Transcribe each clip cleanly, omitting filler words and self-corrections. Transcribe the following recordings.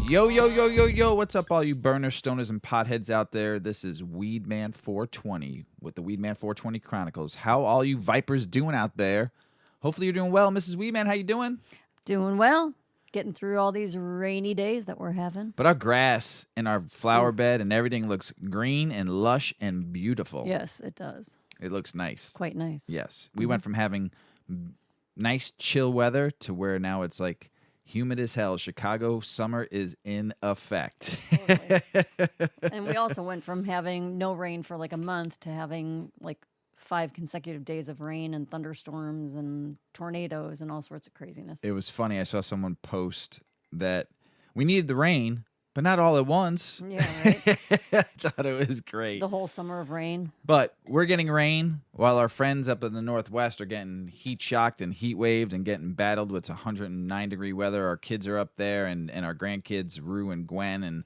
Yo, yo, yo, yo, yo. What's up, all you burners, stoners, and potheads out there? This is WeedMan 420 with the WeedMan 420 Chronicles. How all you vipers doing out there? Hopefully you're doing well. Mrs. WeedMan, how you doing? Doing well. Getting through all these rainy days that we're having. But our grass and our flower bed and everything looks green and lush and beautiful. Yes, it does. It looks nice. Quite nice. Yes. We went from having nice chill weather to where now it's like humid as hell. Chicago summer is in effect. Totally. And we also went from having no rain for like a month to having like 5 consecutive days of rain and thunderstorms and tornadoes and all sorts of craziness. It was funny. I saw someone post that we needed the rain, but not all at once. Yeah, right? I thought it was great. The whole summer of rain. But we're getting rain while our friends up in the Northwest are getting heat shocked and heat waved and getting battled with 109-degree weather. Our kids are up there and our grandkids, Rue and Gwen, and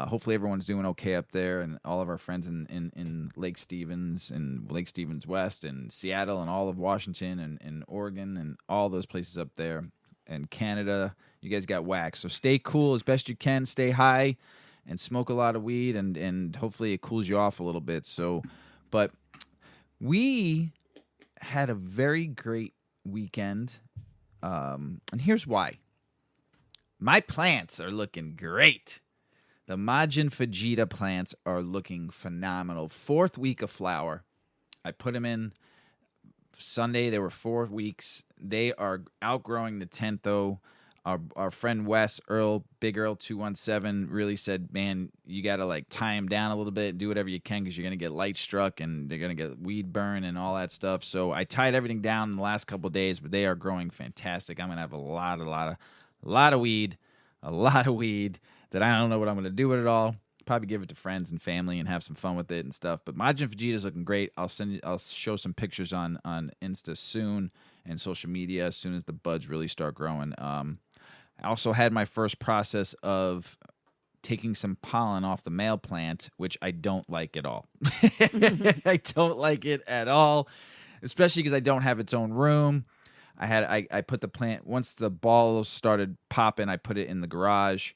hopefully everyone's doing okay up there, and all of our friends in Lake Stevens and Lake Stevens West and Seattle and all of Washington and Oregon and all those places up there and Canada. You guys got whacked. So stay cool as best you can. Stay high and smoke a lot of weed, and hopefully it cools you off a little bit. So, but we had a very great weekend, and here's why. My plants are looking great. The Majin Fajita plants are looking phenomenal. 4th week of flower. I put them in Sunday. They were 4 weeks. They are outgrowing the 10th, though. Our friend Wes, Big Earl 217, really said, man, you got to like tie them down a little bit, do whatever you can because you're going to get light struck and they're going to get weed burn and all that stuff. So I tied everything down in the last couple of days, but they are growing fantastic. I'm going to have a lot of weed that I don't know what I'm going to do with it all. Probably give it to friends and family and have some fun with it and stuff. But Majin Fajita is looking great. I'll show some pictures on Insta soon and social media as soon as the buds really start growing. I also had my first process of taking some pollen off the male plant, which I don't like at all. I don't like it at all, especially because I don't have its own room. I put the plant, once the balls started popping, I put it in the garage,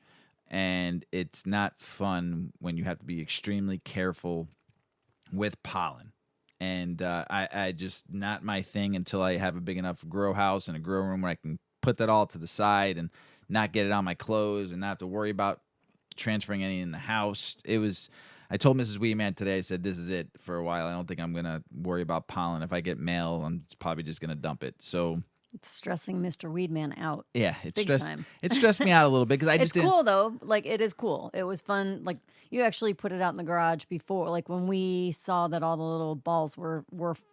and it's not fun when you have to be extremely careful with pollen. And I just, not my thing until I have a big enough grow house and a grow room where I can put that all to the side and not get it on my clothes and not have to worry about transferring any in the house. I told Mrs. WeedMan today, I said, this is it for a while. I don't think I'm going to worry about pollen. If I get mail, I'm probably just going to dump it. So It's stressing Mr. WeedMan out. yeah, Big time. It stressed me out a little bit because I just It's cool though. Like it is cool. It was fun. Like you actually put it out in the garage before. Like when we saw that all the little balls were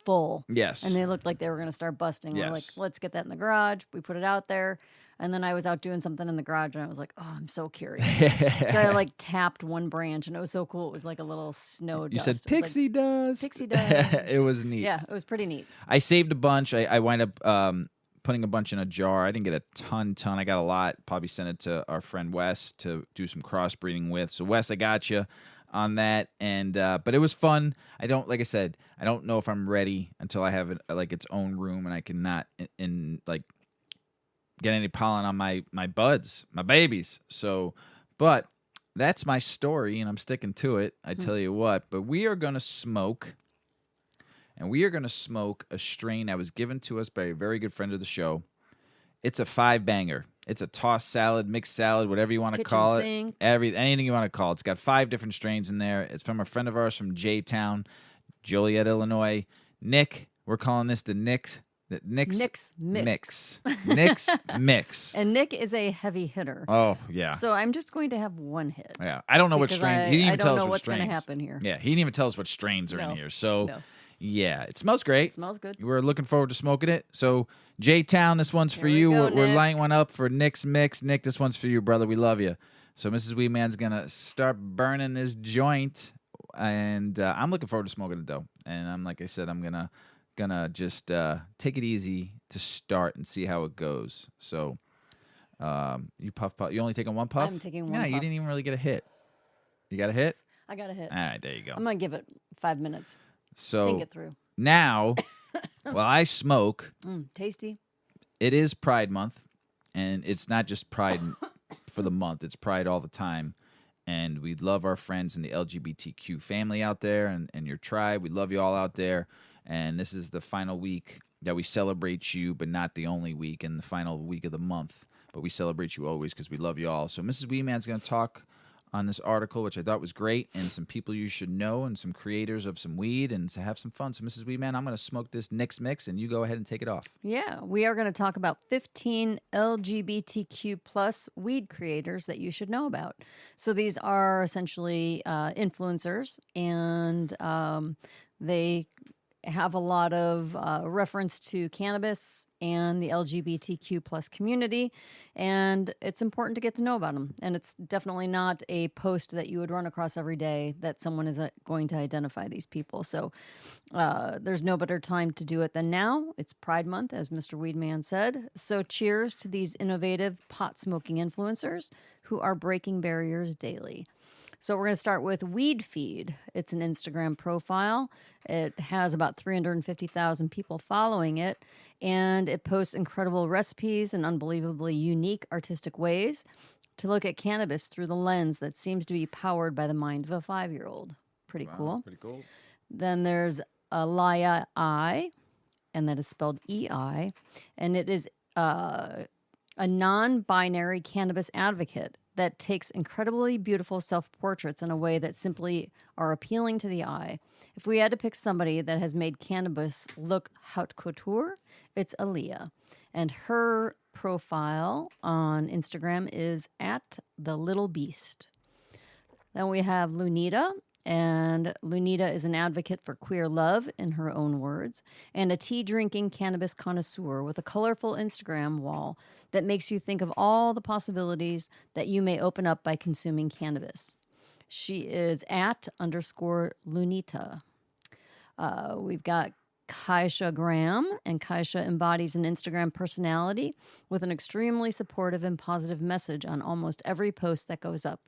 full. Yes. And they looked like they were going to start busting. Yes. We're like, let's get that in the garage. We put it out there. And then I was out doing something in the garage and I was like, oh, I'm so curious. So I like tapped one branch and it was so cool. It was like a little snow dust. You said pixie dust. Pixie dust. It was neat. Yeah, it was pretty neat. I saved a bunch. I wind up putting a bunch in a jar. I didn't get a ton. I got a lot. Probably sent it to our friend Wes to do some crossbreeding with. So Wes, I got you on that. And but it was fun. Like I said, I don't know if I'm ready until I have it, like its own room and I can not like get any pollen on my buds, my babies. So, but that's my story and I'm sticking to it. I tell you what. But we are gonna smoke. And we are going to smoke a strain that was given to us by a very good friend of the show. It's a 5-banger. It's a tossed salad, mixed salad, whatever you want to call it. Anything you want to call it. It's got 5 different strains in there. It's from a friend of ours from J-Town, Joliet, Illinois. Nick, we're calling this the Nick's Mix. Nick's Mix. And Nick is a heavy hitter. Oh, yeah. So I'm just going to have one hit. Yeah. I don't know what strains. He didn't even tell us what strains. I don't know what's going to happen here. Yeah, he didn't even tell us what strains are in here. So... No. Yeah, it smells great. It smells good. We're looking forward to smoking it. So, J-Town, this one's for you. We're lighting one up for Nick's Mix. Nick, this one's for you, brother. We love you. So, Mrs. WeedMan's going to start burning this joint. And I'm looking forward to smoking it, though. And like I said, I'm gonna just take it easy to start and see how it goes. So, you puff. You only taking one puff? I'm taking one puff. You didn't even really get a hit. You got a hit? I got a hit. All right, there you go. I'm going to give it 5 minutes. So think it through. Now, while I smoke, tasty. It is Pride Month, and it's not just Pride for the month. It's Pride all the time. And we love our friends in the LGBTQ family out there and your tribe. We love you all out there. And this is the final week that we celebrate you, but not the only week, and the final week of the month. But we celebrate you always because we love you all. So Mrs. WeedMan's going to talk on this article, which I thought was great, and some people you should know, and some creators of some weed, and to have some fun. So, Mrs. WeedMan, I'm going to smoke this Nix Mix, and you go ahead and take it off. Yeah, we are going to talk about 15 LGBTQ plus weed creators that you should know about. So these are essentially influencers, and they have a lot of reference to cannabis and the LGBTQ plus community, and it's important to get to know about them. And it's definitely not a post that you would run across every day that someone is going to identify these people. So there's no better time to do it than now. It's Pride Month, as Mr. WeedMan said. So cheers to these innovative pot-smoking influencers who are breaking barriers daily. So we're going to start with Weed Feed. It's an Instagram profile. It has about 350,000 people following it, and it posts incredible recipes and unbelievably unique artistic ways to look at cannabis through the lens that seems to be powered by the mind of a 5-year-old. Pretty cool. Pretty cool. Then there's Alaya I, and that is spelled E-I, and it is a non-binary cannabis advocate that takes incredibly beautiful self-portraits in a way that simply are appealing to the eye. If we had to pick somebody that has made cannabis look haute couture, it's Aaliyah. And her profile on Instagram is @thelittle_beast. Then we have Lunita, and Lunita is an advocate for queer love, in her own words, and a tea-drinking cannabis connoisseur with a colorful Instagram wall that makes you think of all the possibilities that you may open up by consuming cannabis. She is @_Lunita. We've got Kaisha Graham, and Kaisha embodies an Instagram personality with an extremely supportive and positive message on almost every post that goes up.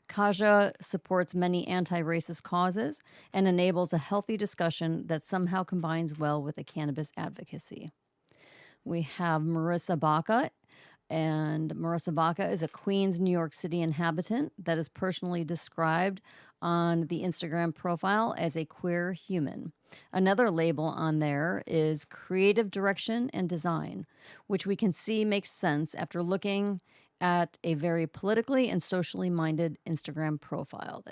Kaja supports many anti-racist causes and enables a healthy discussion that somehow combines well with a cannabis advocacy. We have Marissa Baca, and Marissa Baca is a Queens, New York City inhabitant that is personally described on the Instagram profile as a queer human. Another label on there is creative direction and design, which we can see makes sense after looking at a very politically and socially minded Instagram profile.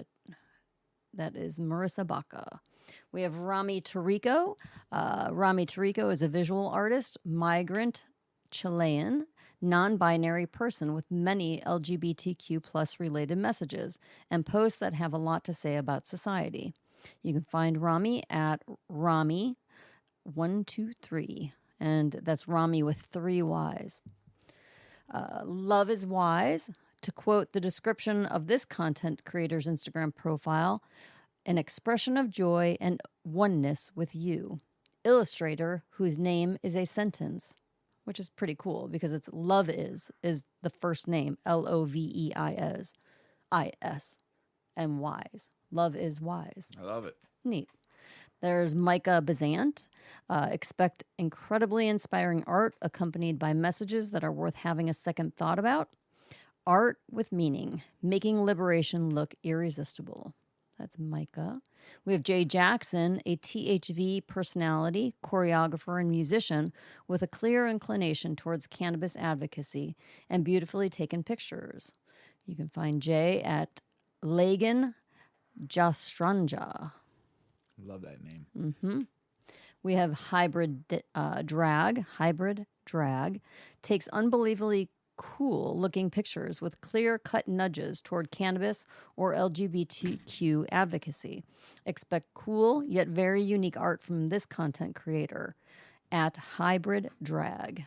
That is Marissa Baca. We have Rami Tarico. Rami Tarico is a visual artist, migrant, Chilean, non-binary person with many LGBTQ plus related messages and posts that have a lot to say about society. You can find Rami at Rami123, and that's Rami with 3 Ys. Love is wise. To quote the description of this content creator's Instagram profile, an expression of joy and oneness with you. Illustrator whose name is a sentence, which is pretty cool because it's love is the first name, LOVEIS, and wise. Love is wise. I love it. Neat. There's Micah Bazant. Expect incredibly inspiring art accompanied by messages that are worth having a second thought about. Art with meaning, making liberation look irresistible. That's Micah. We have Jay Jackson, a THV personality, choreographer, and musician with a clear inclination towards cannabis advocacy and beautifully taken pictures. You can find Jay at Lagan Jastranja. Love that name. Mm-hmm. We have Hybrid Drag. Hybrid Drag takes unbelievably cool-looking pictures with clear-cut nudges toward cannabis or LGBTQ advocacy. Expect cool yet very unique art from this content creator at Hybrid Drag.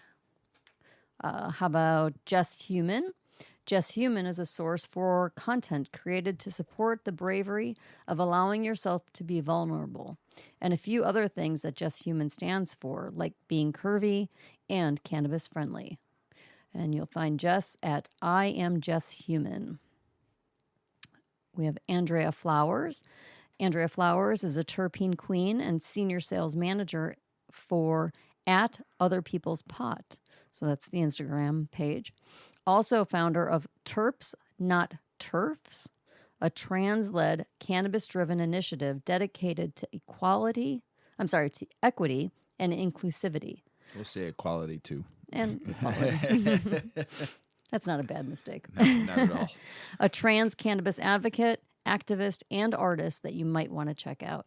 How about Just Human? Just Human is a source for content created to support the bravery of allowing yourself to be vulnerable, and a few other things that Just Human stands for, like being curvy and cannabis friendly. And you'll find Jess at I Am Jess Human. We have Andrea Flowers. Andrea Flowers is a terpene queen and senior sales manager for at Other People's Pot. So that's the Instagram page. Also founder of Terps Not Turfs, a trans-led cannabis-driven initiative dedicated to equity and inclusivity. We'll say equality too. And equality. That's not a bad mistake. No, not at all. A trans cannabis advocate, activist, and artist that you might want to check out.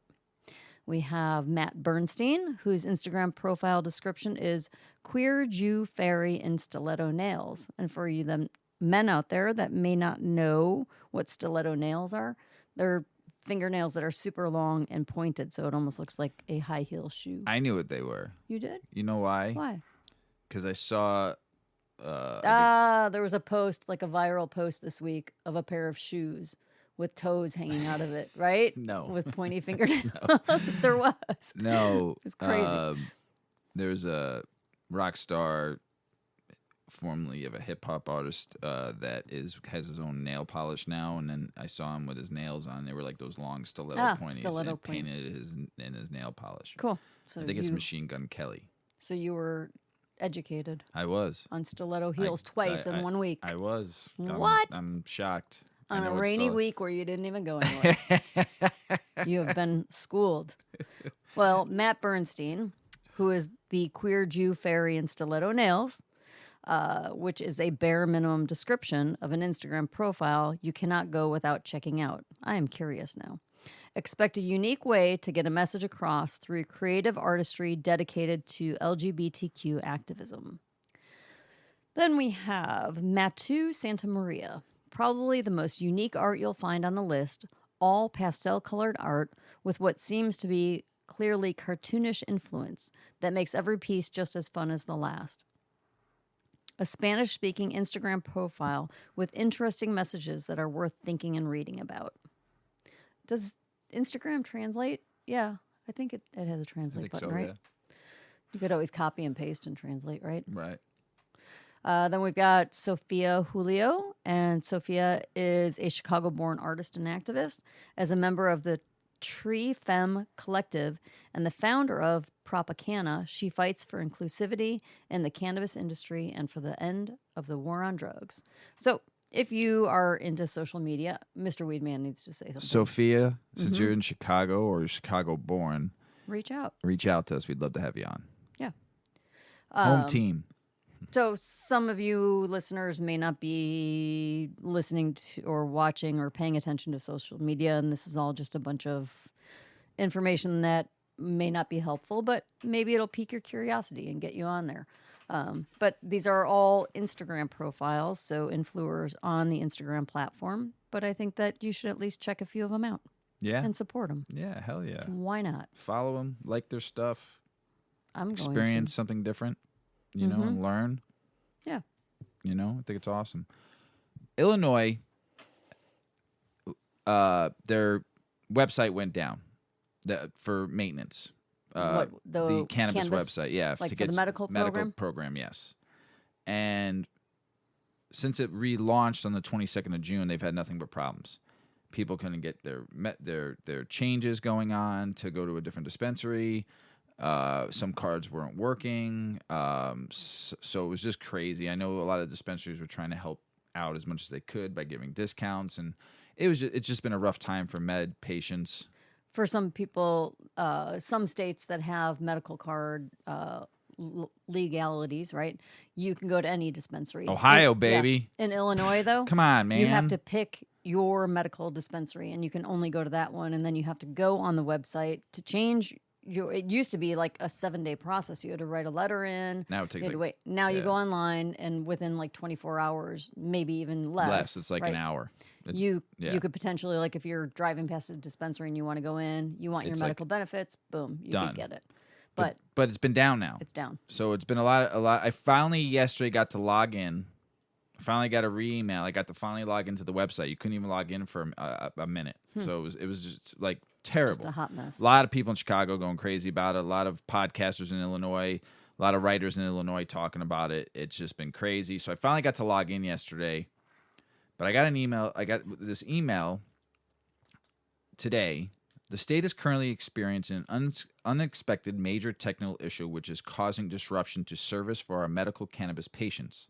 We have Matt Bernstein, whose Instagram profile description is queer Jew fairy in stiletto nails. And for you the men out there that may not know what stiletto nails are, they're fingernails that are super long and pointed, so it almost looks like a high heel shoe. I knew what they were. You did? You know why? Why? Because I saw... there was a post, like a viral post this week of a pair of shoes with toes hanging out of it, right? No. With pointy fingernails. There was. No. It was crazy. There's a rock star, formerly of a hip hop artist, that has his own nail polish now, and then I saw him with his nails on. They were like those long stiletto pointies. Stiletto painted in his nail polish. Cool. So I think it's Machine Gun Kelly. So you were educated I was on stiletto heels twice in 1 week. I was. What? I'm shocked. On a rainy week where you didn't even go anywhere. You have been schooled. Well, Matt Bernstein, who is the queer Jew fairy in stiletto nails, which is a bare minimum description of an Instagram profile you cannot go without checking out. I am curious now. Expect a unique way to get a message across through creative artistry dedicated to LGBTQ activism. Then we have Matu Santa Maria, probably the most unique art you'll find on the list, all pastel-colored art with what seems to be clearly cartoonish influence that makes every piece just as fun as the last. A Spanish-speaking Instagram profile with interesting messages that are worth thinking and reading about. Does Instagram translate? Yeah, I think it has a translate button, right? Yeah. You could always copy and paste and translate, right? Right. Then we've got Sophia Julio, and Sophia is a Chicago-born artist and activist. As a member of the Tree Femme Collective and the founder of Propaganda, she fights for inclusivity in the cannabis industry and for the end of the war on drugs. So if you are into social media, Mr. Weedman needs to say something. Sophia, since you're in Chicago or you're Chicago-born, reach out to us. We'd love to have you on. Yeah. Home team. So some of you listeners may not be listening to or watching or paying attention to social media, and this is all just a bunch of information that may not be helpful, but maybe it'll pique your curiosity and get you on there. But these are all Instagram profiles, so influencers on the Instagram platform. But I think that you should at least check a few of them out. Yeah. And support them. Yeah, hell yeah. Why not? Follow them, like their stuff. I'm going to. Experience something different, you know, and learn. Yeah. You know, I think it's awesome. Illinois, their website went down for maintenance. The cannabis website, yeah, like to get the medical program, yes. And since it relaunched on the 22nd of June, they've had nothing but problems. People couldn't get their changes going on to go to a different dispensary. Some cards weren't working, so it was just crazy. I know a lot of dispensaries were trying to help out as much as they could by giving discounts, and it's just been a rough time for med patients. For some people, some states that have medical card legalities, right? You can go to any dispensary. Ohio, baby. Yeah. In Illinois, though, come on, man, you have to pick your medical dispensary, and you can only go to that one, and then you have to go on the website to change. It used to be like a 7-day process. You had to write a letter in. Now it takes wait. Now you go online, and within like 24 hours, maybe even less. It's like an hour. You could potentially, like, if you're driving past a dispensary and you want to go in, you want your medical benefits, boom, you can get it. But it's been down now. It's down. So it's been a lot. I finally yesterday got to log in. I finally got a re-email. I got to finally log into the website. You couldn't even log in for a minute. So it was just like terrible. Just a hot mess. A lot of people in Chicago going crazy about it. A lot of podcasters in Illinois. A lot of writers in Illinois talking about it. It's just been crazy. So I finally got to log in yesterday. But I got an email. I got this email today The state is currently experiencing an unexpected major technical issue which is causing disruption to service for our medical cannabis patients.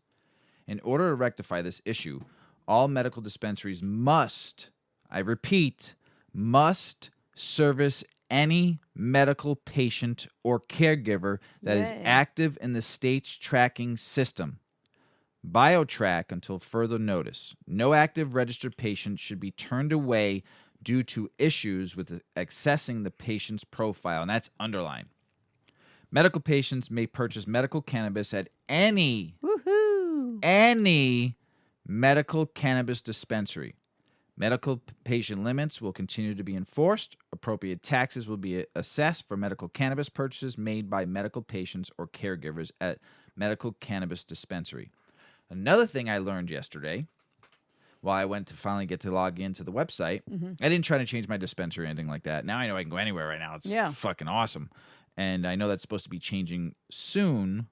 In order to rectify this issue, all medical dispensaries must, I repeat, must service any medical patient or caregiver that is active in the state's tracking system. BioTrack until further notice. No active registered patient should be turned away due to issues with accessing the patient's profile, and that's underlined. Medical patients may purchase medical cannabis at any medical cannabis dispensary. Medical patient limits will continue to be enforced. Appropriate taxes will be assessed for medical cannabis purchases made by medical patients or caregivers at medical cannabis dispensary. Another thing I learned yesterday, while I went to finally get to log into the website, I didn't try to change my dispensary or anything like that. Now I know I can go anywhere right now. It's fucking awesome. And I know that's supposed to be changing soon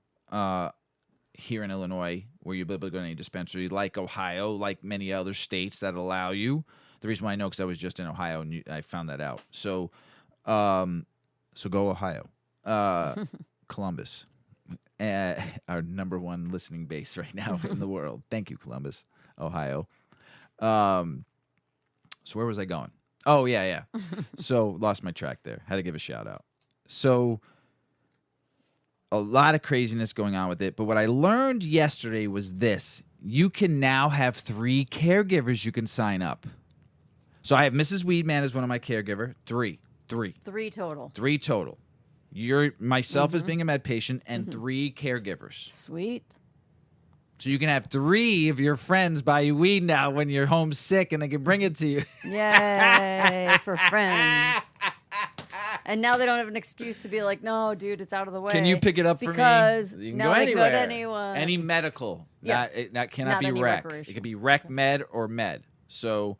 here in Illinois, where you'll be able to go to any dispensary, like Ohio, like many other states that allow you. The reason why I know, because I was just in Ohio and I found that out. So go Ohio. Columbus. Our number one listening base right now in the world. Thank you, Columbus, Ohio. So where was I going? Oh, yeah. So lost my track there. Had to give a shout out. So a lot of craziness going on with it. But what I learned yesterday was this. You can now have 3 caregivers you can sign up. So I have Mrs. WeedMan as one of my caregiver. 3 total. 3 total. You're myself as being a med patient and 3 caregivers. Sweet. So you can have 3 of your friends buy you weed now when you're homesick and they can bring it to you. Yay for friends. And now they don't have an excuse to be like, no, dude, it's out of the way. Can you pick it up for me? Because you can now go they anywhere. go to anyone. Any medical. Yes. That cannot Not be any rec. It recreational. could be rec, med, or med. So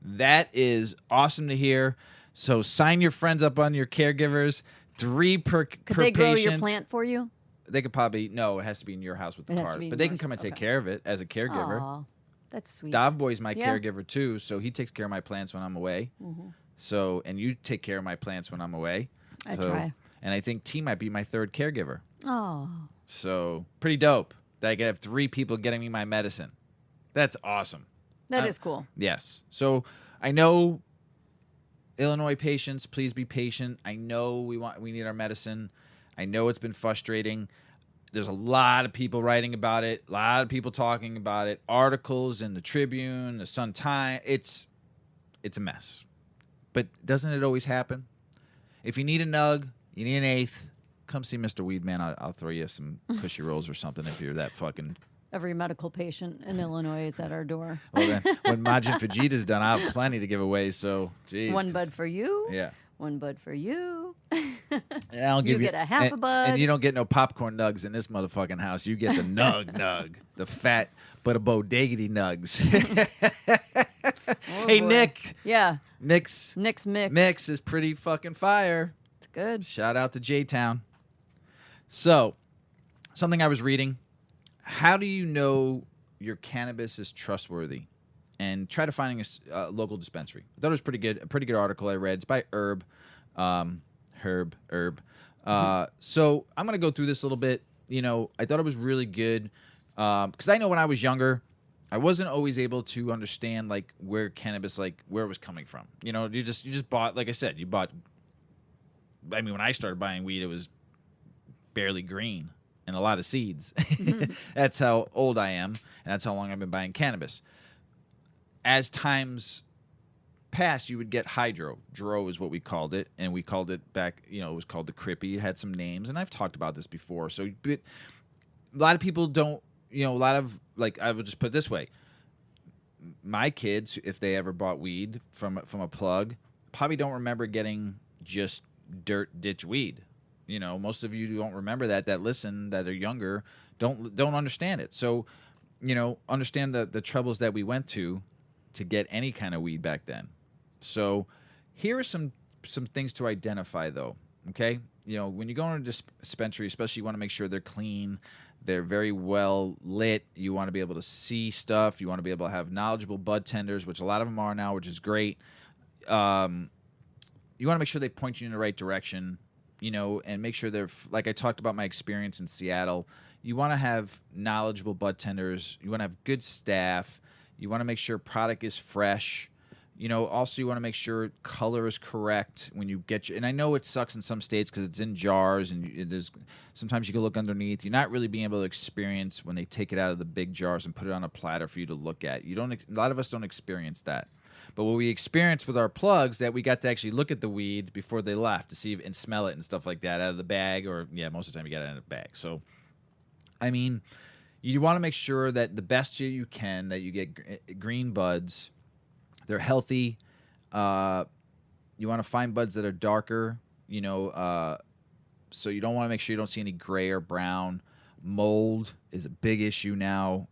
that is awesome to hear. So sign your friends up on your caregivers. 3 per Could per they grow patient. your plant for you? They could probably, no, it has to be in your house with the card. But they can come and take care of it as a caregiver. Aw, that's sweet. Dovboy's my caregiver too, so he takes care of my plants when I'm away. So, and you take care of my plants when I'm away. I try. And I think T might be my 3rd caregiver. Oh. So, pretty dope that I could have 3 people getting me my medicine. That's awesome. That is cool. Yes. So, I know Illinois patients, please be patient. I know we need our medicine. I know it's been frustrating. There's a lot of people writing about it, a lot of people talking about it, articles in the Tribune, the Sun Times. It's a mess. But doesn't it always happen? If you need a nug, you need an eighth, come see Mr. WeedMan. I'll throw you some cushy rolls or something if you're that fucking... Every medical patient in Illinois is at our door. Well, then, when Majin Fajita's done, I have plenty to give away, so, geez. 1 bud for you. Yeah. 1 bud for you. And I'll give you get a half a bud. And you don't get no popcorn nugs in this motherfucking house. You get the nug. The fat but a bodegity nugs. Oh, hey, boy. Nick. Yeah. Nick's mix. Mix is pretty fucking fire. It's good. Shout out to J-Town. So, something I was reading. How do you know your cannabis is trustworthy? And try to finding a local dispensary. I thought it was pretty good. A pretty good article I read. It's by Herb. Herb. So I'm going to go through this a little bit. You know, I thought it was really good. Because I know when I was younger, I wasn't always able to understand, like, where cannabis, like, where it was coming from. You know, you just bought, like I said, I mean, when I started buying weed, it was barely green and a lot of seeds. That's how old I am, and that's how long I've been buying cannabis. As times passed, you would get hydro. Dro is what we called it, and we called it back, you know, it was called the Crippy. It had some names, and I've talked about this before. So a lot of people don't, you know, a lot of, like, I would just put it this way. My kids, if they ever bought weed from a plug, probably don't remember getting just dirt ditch weed. You know, most of you don't remember that listen, that are younger, don't understand it. So, you know, understand the troubles that we went to get any kind of weed back then. So here are some things to identify, though, okay? You know, when you go into a dispensary, especially, you want to make sure they're clean, they're very well lit, you want to be able to see stuff, you want to be able to have knowledgeable bud tenders, which a lot of them are now, which is great. You you want to make sure they point you in the right direction, and make sure they're, like I talked about my experience in Seattle, you want to have knowledgeable bud tenders. You want to have good staff. You want to make sure product is fresh. Also you want to make sure color is correct when you get and I know it sucks in some states because it's in jars and there's sometimes you can look underneath. You're not really being able to experience when they take it out of the big jars and put it on a platter for you to look at. A lot of us don't experience that. But what we experienced with our plugs, that we got to actually look at the weed before they left to see and smell it and stuff like that out of the bag, or most of the time you got it out of the bag. So, I mean, you want to make sure that the best year you can, that you get green buds. They're healthy. You want to find buds that are darker, so you don't want to make sure you don't see any gray or brown. Mold is a big issue now.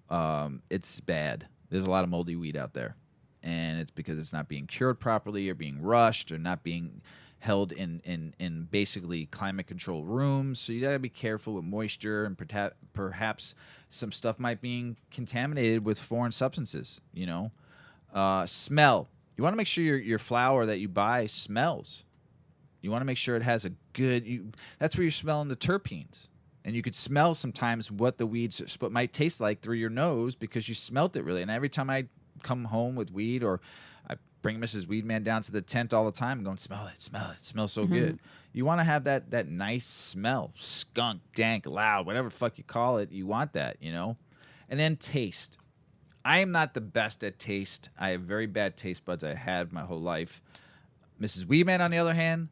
It's bad. There's a lot of moldy weed out there, and it's because it's not being cured properly or being rushed or not being held in basically climate-controlled rooms. So you got to be careful with moisture, and perhaps some stuff might be contaminated with foreign substances, Smell. You want to make sure your flower that you buy smells. You want to make sure it has a good... that's where you're smelling the terpenes. And you could smell sometimes what the weeds might taste like through your nose because you smelt it really. And every time I come home with weed, or I bring Mrs. WeedMan down to the tent all the time, I'm going, smell it. It smells so good. You want to have that nice smell. Skunk, dank, loud, whatever the fuck you call it. You want that, And then taste. I am not the best at taste. I have very bad taste buds. I had my whole life. Mrs. WeedMan, on the other hand,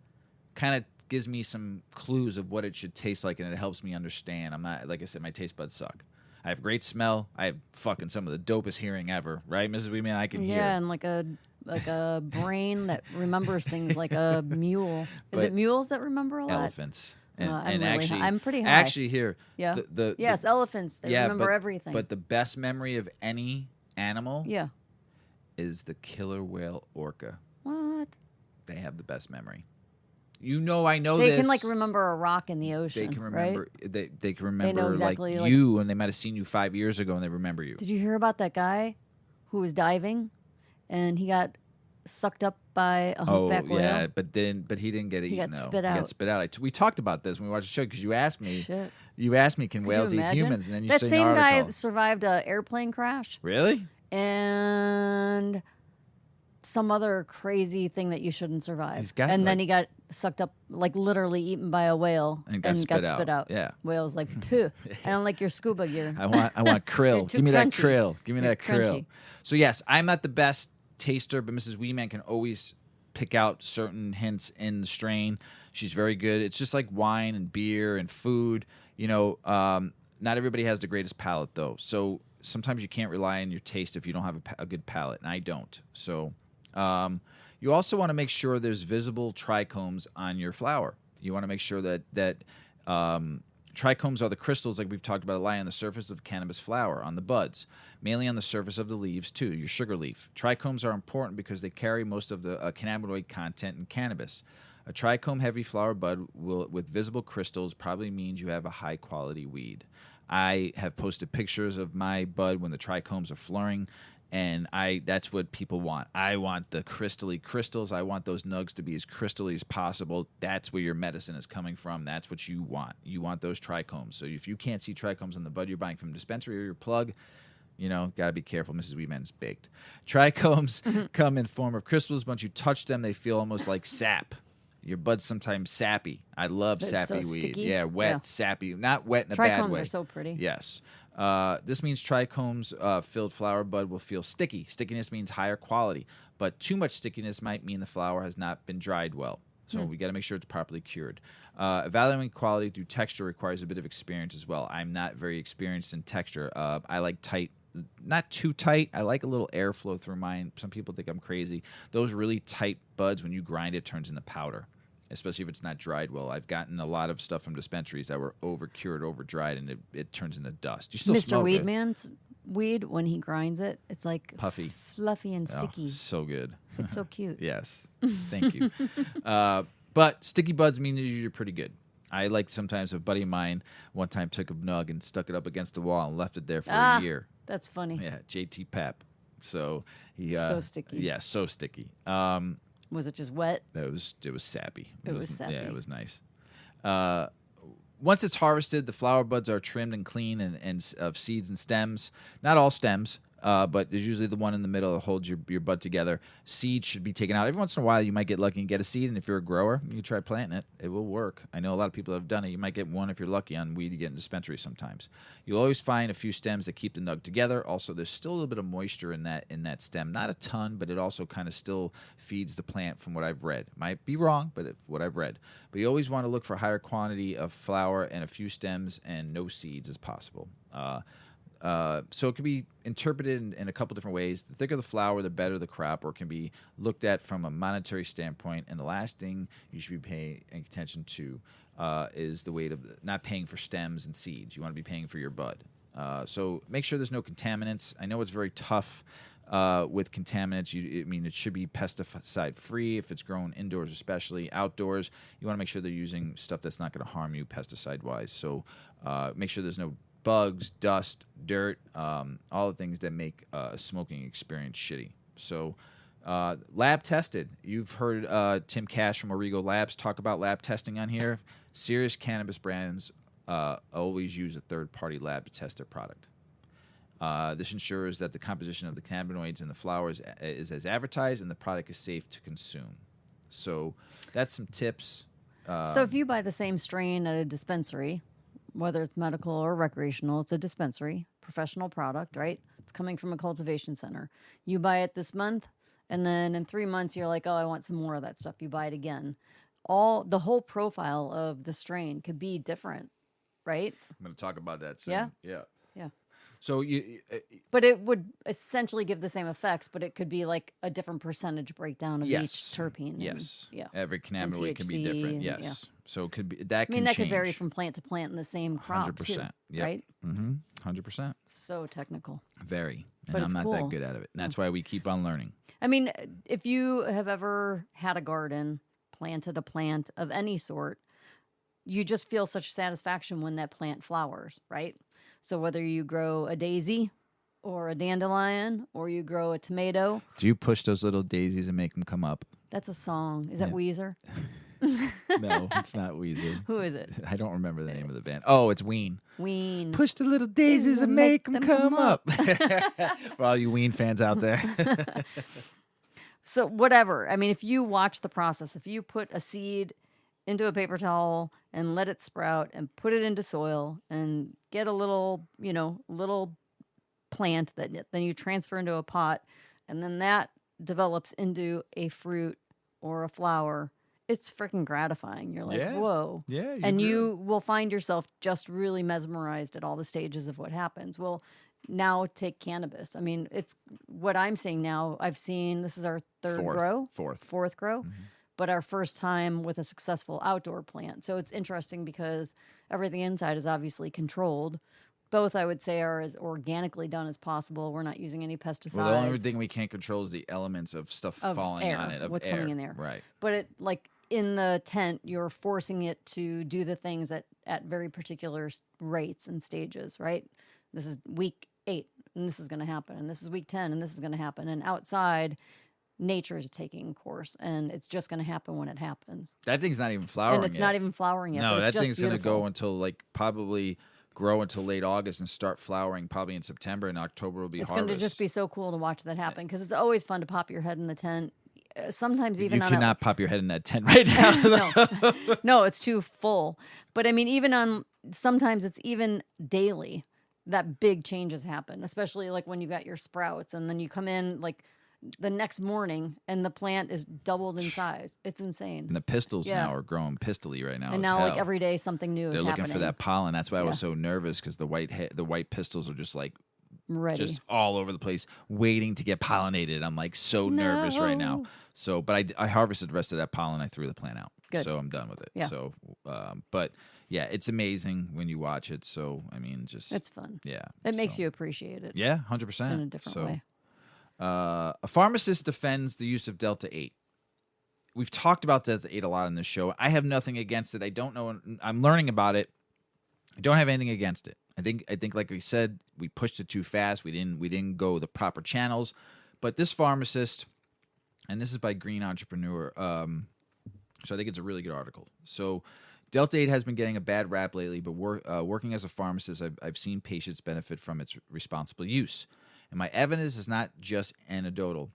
kind of gives me some clues of what it should taste like, and it helps me understand. I'm not, like I said, my taste buds suck. I have great smell. I have fucking some of the dopest hearing ever, right, Mrs. WeedMan? I can hear. Yeah, and like a brain that remembers things like a mule. Is it mules that remember a lot? Elephants. I'm pretty high. Actually, here, yeah, elephants. They remember everything. But the best memory of any animal, is the killer whale orca. What? They have the best memory. I know they this. can remember a rock in the ocean. They can remember. Right? They can remember know exactly, you, and they might have seen you 5 years ago, and they remember you. Did you hear about that guy who was diving, and he got sucked up by a humpback whale? Yeah, but he didn't get eaten. He got though. spit out. He got spit out. We talked about this when we watched the show because you asked me. Shit. You asked me, can whales eat humans? And then you that said same an guy article. survived an airplane crash. Really? And some other crazy thing that you shouldn't survive. Then he got sucked up, literally eaten by a whale, and got spit out. Yeah. Whale's like, "Phew, I don't like your scuba gear. I want krill. Give me that krill. Give me that krill. Crunchy. So yes, I'm not the best taster, but Mrs. WeedMan can always pick out certain hints in the strain. She's very good. It's just like wine and beer and food. Not everybody has the greatest palate though. So sometimes you can't rely on your taste if you don't have a good palate, and I don't. So you also want to make sure there's visible trichomes on your flower. You want to make sure that trichomes are the crystals, like we've talked about, lie on the surface of the cannabis flower, on the buds, mainly on the surface of the leaves too, your sugar leaf. Trichomes are important because they carry most of the cannabinoid content in cannabis. A trichome-heavy flower bud with visible crystals probably means you have a high-quality weed. I have posted pictures of my bud when the trichomes are flowering, and that's what people want. I want the crystally crystals. I want those nugs to be as crystally as possible. That's where your medicine is coming from. That's what you want. You want those trichomes. So if you can't see trichomes on the bud you're buying from a dispensary or your plug, gotta be careful. Mrs. WeedMan's baked. Trichomes come in form of crystals. Once you touch them, they feel almost like sap. Your bud's sometimes sappy. I love sappy weed. Sticky? Yeah, wet, sappy. Not wet in a bad way. Trichomes are so pretty. Yes. This means trichomes filled flower bud will feel sticky. Stickiness means higher quality, but too much stickiness might mean the flower has not been dried well. So we got to make sure it's properly cured. Evaluating quality through texture requires a bit of experience as well. I'm not very experienced in texture. I like tight, not too tight. I like a little airflow through mine. Some people think I'm crazy. Those really tight buds, when you grind it, turns into powder, especially if it's not dried well. I've gotten a lot of stuff from dispensaries that were over-cured, over-dried, and it turns into dust. You still Mr. smoke it. WeedMan's weed, when he grinds it, it's like puffy, fluffy, and sticky. Oh, so good. It's so cute. Yes. Thank you. But sticky buds mean you're pretty good. I like sometimes a buddy of mine one time took a nug and stuck it up against the wall and left it there for a year. That's funny. Yeah, JT Pep. So he so sticky. Yeah, so sticky. Was it just wet? It was sappy. It was sappy. Yeah, it was nice. Once it's harvested, the flower buds are trimmed and clean and of seeds and stems. Not all stems, but there's usually the one in the middle that holds your bud together. Seeds should be taken out. Every once in a while, you might get lucky and get a seed, and if you're a grower, you try planting it. It will work. I know a lot of people have done it. You might get one if you're lucky on weed. You get in dispensaries sometimes. You'll always find a few stems that keep the nug together. Also, there's still a little bit of moisture in that stem. Not a ton, but it also kind of still feeds the plant from what I've read. Might be wrong, but what I've read. But you always want to look for a higher quantity of flower and a few stems and no seeds as possible. So it can be interpreted in a couple different ways. The thicker the flower, the better the crop, or it can be looked at from a monetary standpoint. And the last thing you should be paying attention to is the weight of not paying for stems and seeds. You want to be paying for your bud. So make sure there's no contaminants. I know it's very tough with contaminants. It should be pesticide free if it's grown indoors, especially outdoors. You want to make sure they're using stuff that's not going to harm you pesticide wise. So make sure there's no bugs, dust, dirt, all the things that make a smoking experience shitty. So lab tested. You've heard Tim Cash from Origo Labs talk about lab testing on here. Serious cannabis brands always use a third-party lab to test their product. This ensures that the composition of the cannabinoids in the flowers is as advertised and the product is safe to consume. So that's some tips. So if you buy the same strain at a dispensary, whether it's medical or recreational, it's a dispensary, professional product, right? It's coming from a cultivation center. You buy it this month, and then in 3 months, you're like, oh, I want some more of that stuff. You buy it again. The whole profile of the strain could be different, right? I'm going to talk about that soon. Yeah? Yeah. Yeah. So but it would essentially give the same effects, but it could be like a different percentage breakdown of yes. each terpene. Yes. Yeah. Every cannabinoid can be different. Yes. Yeah. So it could be that. I mean, that could vary from plant to plant in the same crop 100%. too, Yep. right? 100%. So technical. Very. And But I'm it's not cool. that good at it. And that's why we keep on learning. I mean, if you have ever had a garden, planted a plant of any sort, you just feel such satisfaction when that plant flowers, right? So whether you grow a daisy or a dandelion or you grow a tomato. Do you push those little daisies and make them come up? That's a song. Is that Weezer? No, it's not Weezer. Who is it? I don't remember the name of the band. Oh, it's Ween. Ween. Push the little daisies and make them come up. For all you Ween fans out there. So whatever. I mean, if you watch the process, if you put a seed into a paper towel and let it sprout and put it into soil and get a little, little plant that then you transfer into a pot and then that develops into a fruit or a flower, it's freaking gratifying. You're like, whoa. Yeah. And you will find yourself just really mesmerized at all the stages of what happens. Well, now take cannabis. I mean, it's what I'm seeing now. I've seen, this is our fourth grow, but our first time with a successful outdoor plant. So it's interesting because everything inside is obviously controlled. Both, I would say, are as organically done as possible. We're not using any pesticides. Well, the only thing we can't control is the elements of stuff falling air, on it, of what's air. coming in there. Right. But it, like in the tent, you're forcing it to do the things at very particular rates and stages, right? This is week 8, and this is going to happen. And this is week 10, and this is going to happen. And outside, nature is taking course, and it's just going to happen when it happens. That thing's not even flowering And it's yet. not even flowering yet. No, but it's that just thing's going to beautiful. go until probably grow until late August and start flowering probably in September, and October will be It's harvest. going to just be so cool to watch that happen because it's always fun to pop your head in the tent. Sometimes even you on cannot pop your head in that tent right now. no, it's too full. But I mean, even sometimes it's even daily that big changes happen, especially like when you got your sprouts and then you come in like the next morning and the plant is doubled in size. It's insane. And the pistils now are growing pistily right now. And now, like every day, something new is happening. They're looking for that pollen. That's why I was so nervous because the white pistils are just like ready, just all over the place, waiting to get pollinated. I'm like so nervous right now. So, but I harvested the rest of that pollen. I threw the plant out. Good. So I'm done with it. Yeah. So, but yeah, it's amazing when you watch it. So I mean, just it's fun. Yeah, it makes you appreciate it. Yeah, 100% in a different way. A pharmacist defends the use of Delta 8. We've talked about Delta 8 a lot on this show. I have nothing against it. I don't know. I'm learning about it. I don't have anything against it. I think, like we said, we pushed it too fast. We didn't go the proper channels. But this pharmacist and this is by Green Entrepreneur. So I think it's a really good article. So Delta 8 has been getting a bad rap lately, but working as a pharmacist, I've seen patients benefit from its responsible use. And my evidence is not just anecdotal.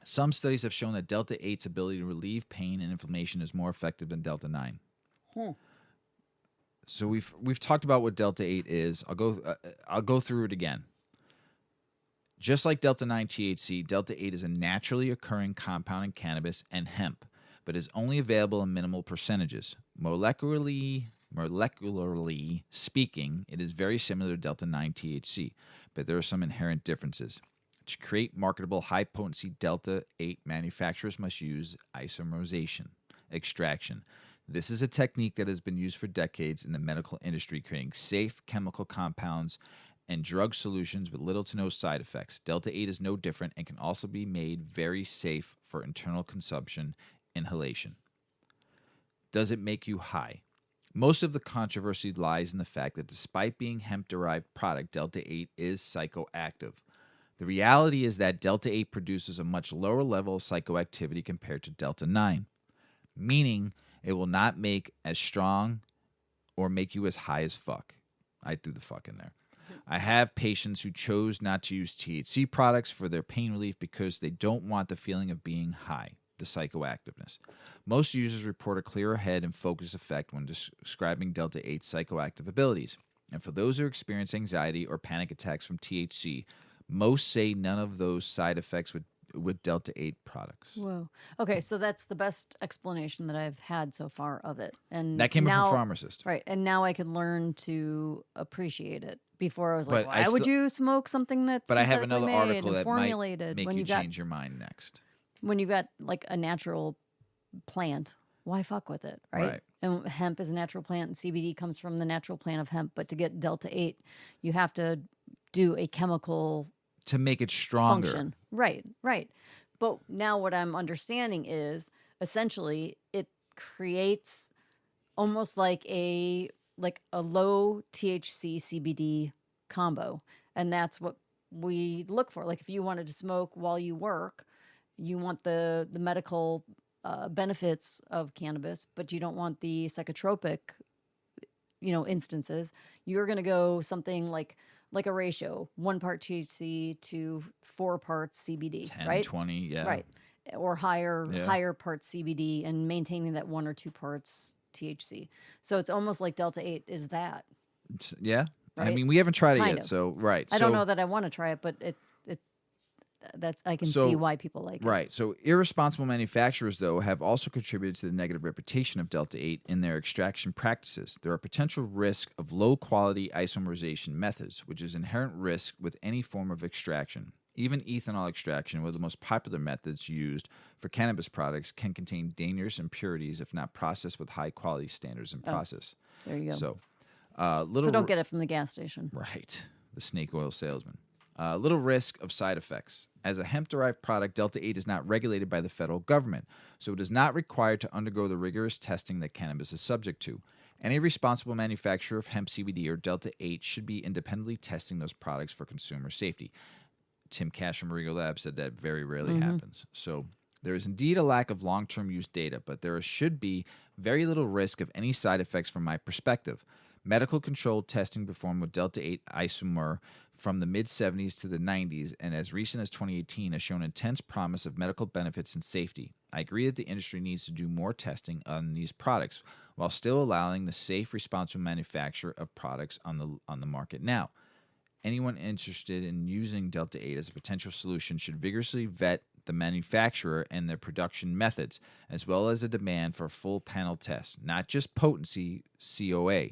Some studies have shown that Delta 8's ability to relieve pain and inflammation is more effective than Delta 9. So we've talked about what Delta 8 is. I'll go through it again. Just like Delta 9 THC, Delta 8 is a naturally occurring compound in cannabis and hemp, but is only available in minimal percentages. Molecularly speaking, it is very similar to Delta 9 THC, but there are some inherent differences. To create marketable high-potency Delta 8, manufacturers must use isomerization, extraction. This is a technique that has been used for decades in the medical industry, creating safe chemical compounds and drug solutions with little to no side effects. Delta 8 is no different and can also be made very safe for internal consumption, inhalation. Does it make you high? Most of the controversy lies in the fact that despite being hemp-derived product, Delta 8 is psychoactive. The reality is that Delta 8 produces a much lower level of psychoactivity compared to Delta 9, meaning it will not make as strong or make you as high as fuck. I threw the fuck in there. I have patients who chose not to use THC products for their pain relief because they don't want the feeling of being high, the psychoactiveness. Most users report a clearer head and focus effect when describing Delta 8's psychoactive abilities. And for those who experience anxiety or panic attacks from THC, most say none of those side effects with Delta 8 products. Whoa. Okay, so that's the best explanation that I've had so far of it. And that came from a pharmacist. Right, and now I can learn to appreciate it. Before I was like, why would you smoke something that's But I have another article that formulated might make you change your mind next. When you got like a natural plant, why fuck with it, right? And hemp is a natural plant, and CBD comes from the natural plant of hemp. But to get Delta 8, you have to do a chemical to make it stronger. Function. Right. But now what I'm understanding is essentially it creates almost like a low THC CBD combo. And that's what we look for. Like if you wanted to smoke while you work, you want the medical benefits of cannabis, but you don't want the psychotropic, instances. You're going to go something like a ratio, 1 part THC to 4 parts CBD, 10, right? 20, yeah. Right. Or higher parts CBD and maintaining that 1 or 2 parts THC. So it's almost like Delta 8 is that. Yeah. Right? I mean, we haven't tried it Kind yet, of. so right. I don't know that I want to try it, but I can see why people like it. Right. So irresponsible manufacturers, though, have also contributed to the negative reputation of Delta 8 in their extraction practices. There are potential risks of low-quality isomerization methods, which is inherent risk with any form of extraction. Even ethanol extraction, one of the most popular methods used for cannabis products, can contain dangerous impurities if not processed with high-quality standards and process. There you go. So, so don't get it from the gas station. Right. The snake oil salesman. Little risk of side effects. As a hemp-derived product, Delta 8 is not regulated by the federal government, so it is not required to undergo the rigorous testing that cannabis is subject to. Any responsible manufacturer of hemp CBD or Delta 8 should be independently testing those products for consumer safety. Tim Cash from Marigo Lab said that very rarely happens. So there is indeed a lack of long-term use data, but there should be very little risk of any side effects from my perspective. Medical controlled testing performed with Delta 8 isomer from the mid-70s to the 90s and as recent as 2018 has shown intense promise of medical benefits and safety. I agree that the industry needs to do more testing on these products while still allowing the safe, responsible manufacture of products on the market now. Anyone interested in using Delta 8 as a potential solution should vigorously vet the manufacturer and their production methods, as well as a demand for a full panel test, not just potency, COA.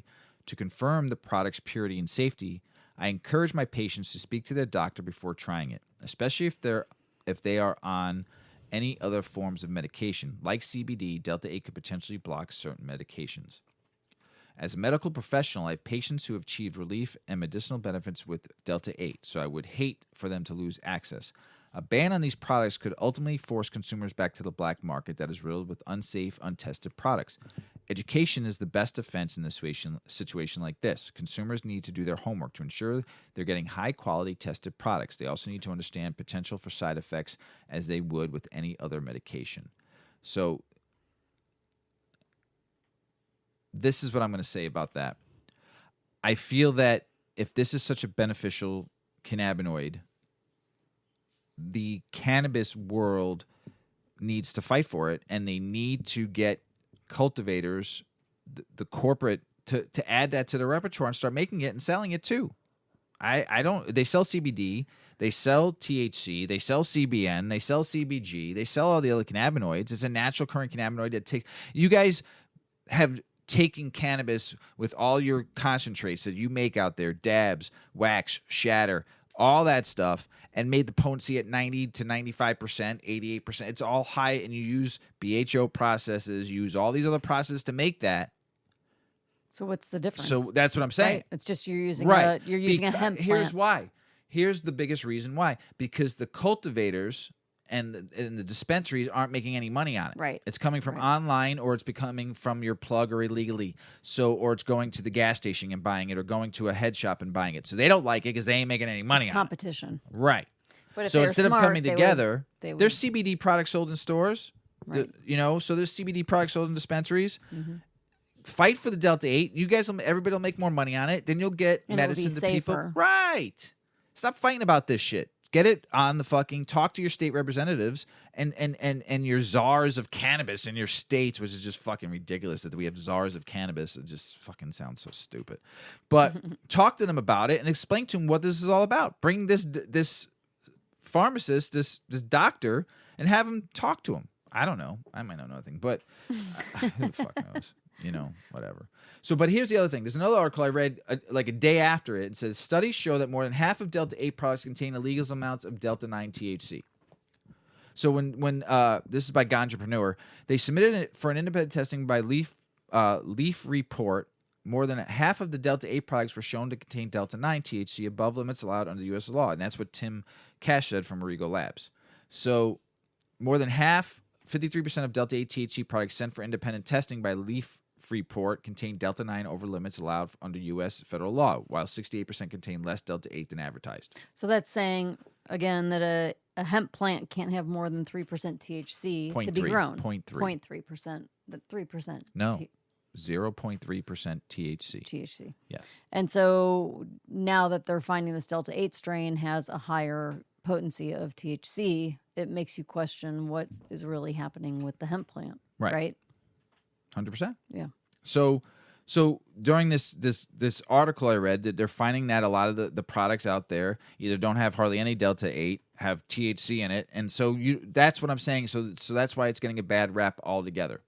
To confirm the product's purity and safety, I encourage my patients to speak to their doctor before trying it, especially if they are on any other forms of medication. Like CBD, Delta 8 could potentially block certain medications. As a medical professional, I have patients who have achieved relief and medicinal benefits with Delta 8, so I would hate for them to lose access. A ban on these products could ultimately force consumers back to the black market that is riddled with unsafe, untested products. Education is the best defense in a situation like this. Consumers need to do their homework to ensure they're getting high-quality tested products. They also need to understand potential for side effects as they would with any other medication. So this is what I'm going to say about that. I feel that if this is such a beneficial cannabinoid, the cannabis world needs to fight for it, and they need to get cultivators, the corporate, to add that to their repertoire and start making it and selling it too. I don't. They sell CBD, they sell THC, they sell CBN, they sell CBG, they sell all the other cannabinoids. It's a natural current cannabinoid that takes. You guys have taken cannabis with all your concentrates that you make out there, dabs, wax, shatter, all that stuff, and made the potency at 90 to 95%, 88%. It's all high, and you use BHO processes, you use all these other processes to make that. So what's the difference? So that's what I'm saying. Right. It's just you're using a hemp plant. Here's why. Here's the biggest reason why. Because the cultivators and the dispensaries aren't making any money on it. Right. It's coming from online, or it's becoming from your plug or illegally. Or it's going to the gas station and buying it, or going to a head shop and buying it. So they don't like it because they ain't making any money on competition. it. Right. But if so they're instead smart, of coming together, they would. There's CBD products sold in stores. Right. So there's CBD products sold in dispensaries. Mm-hmm. Fight for the Delta 8. You guys, everybody will make more money on it. Then you'll get medicine to people. Right. Stop fighting about this shit. Get it on the fucking, talk to your state representatives and your czars of cannabis in your states, which is just fucking ridiculous that we have czars of cannabis. It just fucking sounds so stupid. But talk to them about it and explain to them what this is all about. Bring this pharmacist, this doctor, and have him talk to him. I don't know. I might not know nothing, but who the fuck knows? Whatever. So, but here's the other thing. There's another article I read like a day after it. It says, studies show that more than half of Delta-8 products contain illegal amounts of Delta-9 THC. So when this is by Ganjapreneur, they submitted it for an independent testing by Leaf Report. More than half of the Delta-8 products were shown to contain Delta-9 THC above limits allowed under U.S. law. And that's what Tim Cash said from Origo Labs. So more than half, 53% of Delta-8 THC products sent for independent testing by Leaf Report contain Delta-9 over limits allowed under U.S. federal law, while 68% contain less Delta-8 than advertised. So that's saying, again, that a hemp plant can't have more than 3% THC to be grown. 0.3%. 3%. No. 0.3% THC. THC. Yes. And so now that they're finding this Delta-8 strain has a higher potency of THC, it makes you question what is really happening with the hemp plant. Right? 100%. Yeah. So during this article I read, that they're finding that a lot of the products out there either don't have hardly any Delta-8, have THC in it, and so that's what I'm saying. So that's why it's getting a bad rap altogether.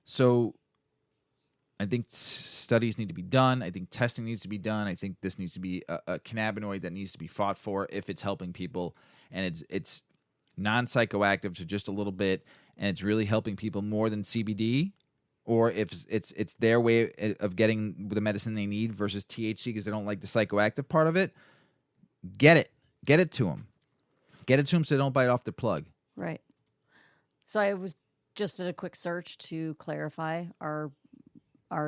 So I think studies need to be done. I think testing needs to be done. I think this needs to be a cannabinoid that needs to be fought for if it's helping people, and it's non-psychoactive to just a little bit, and it's really helping people more than CBD. Or if it's their way of getting the medicine they need versus THC because they don't like the psychoactive part of it, get it to them. Get it to them so they don't bite off their plug. Right. So I was just did a quick search to clarify our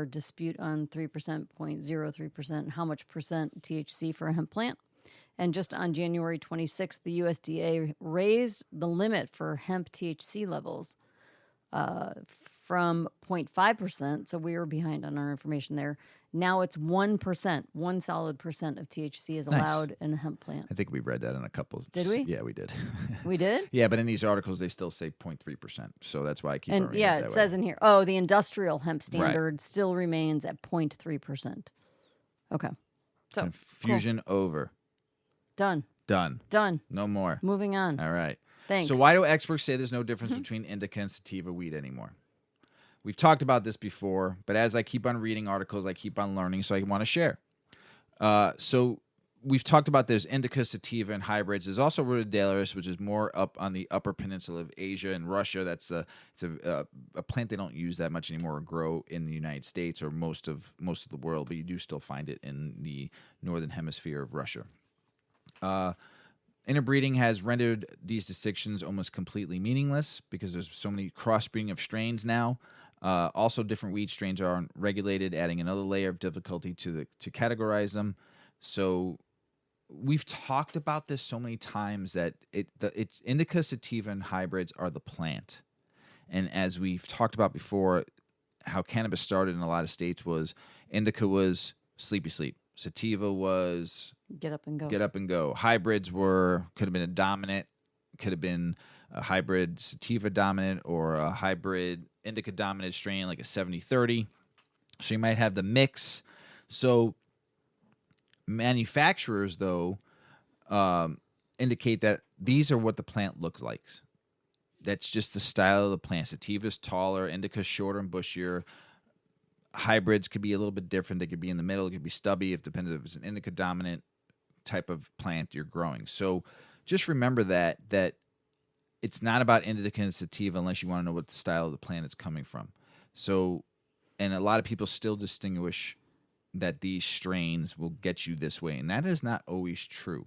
dispute on 3%, 0.03%, how much percent THC for a hemp plant. And just on January 26th, the USDA raised the limit for hemp THC levels from 0.5%, so we were behind on our information there. Now it's 1%, 1 solid percent of THC is allowed in a hemp plant. I think we read that in a couple. Did we? Yeah, we did. We did? Yeah, but in these articles they still say 0.3%, so that's why I keep. And yeah, it says in here, the industrial hemp standard still remains at 0.3%. Okay, so confusion over. Done. No more. Moving on. All right. Thanks. So why do experts say there's no difference between indica and sativa weed anymore? We've talked about this before, but as I keep on reading articles, I keep on learning, so I want to share. So we've talked about there's indica, sativa, and hybrids. There's also rhododendron, which is more up on the upper peninsula of Asia and Russia. It's a plant they don't use that much anymore or grow in the United States or most of the world, but you do still find it in the northern hemisphere of Russia. Interbreeding has rendered these distinctions almost completely meaningless because there's so many crossbreeding of strains now. Also, different weed strains are regulated, adding another layer of difficulty to categorize them. So we've talked about this so many times that it's indica, sativa, and hybrids are the plant. And as we've talked about before, how cannabis started in a lot of states was indica was sleepy sleep. Sativa was Get up and go. get up and go. Hybrids could have been a dominant, could have been a hybrid sativa dominant or a hybrid indica dominant strain like a 70-30. So you might have the mix. So manufacturers, though, indicate that these are what the plant looks like. That's just the style of the plant. Sativa's taller, indica's shorter and bushier. Hybrids could be a little bit different. They could be in the middle. It could be stubby. It depends if it's an indica dominant type of plant you're growing. So just remember that it's not about indica and sativa unless you want to know what the style of the plant is coming from. So, and a lot of people still distinguish that these strains will get you this way, and that is not always true.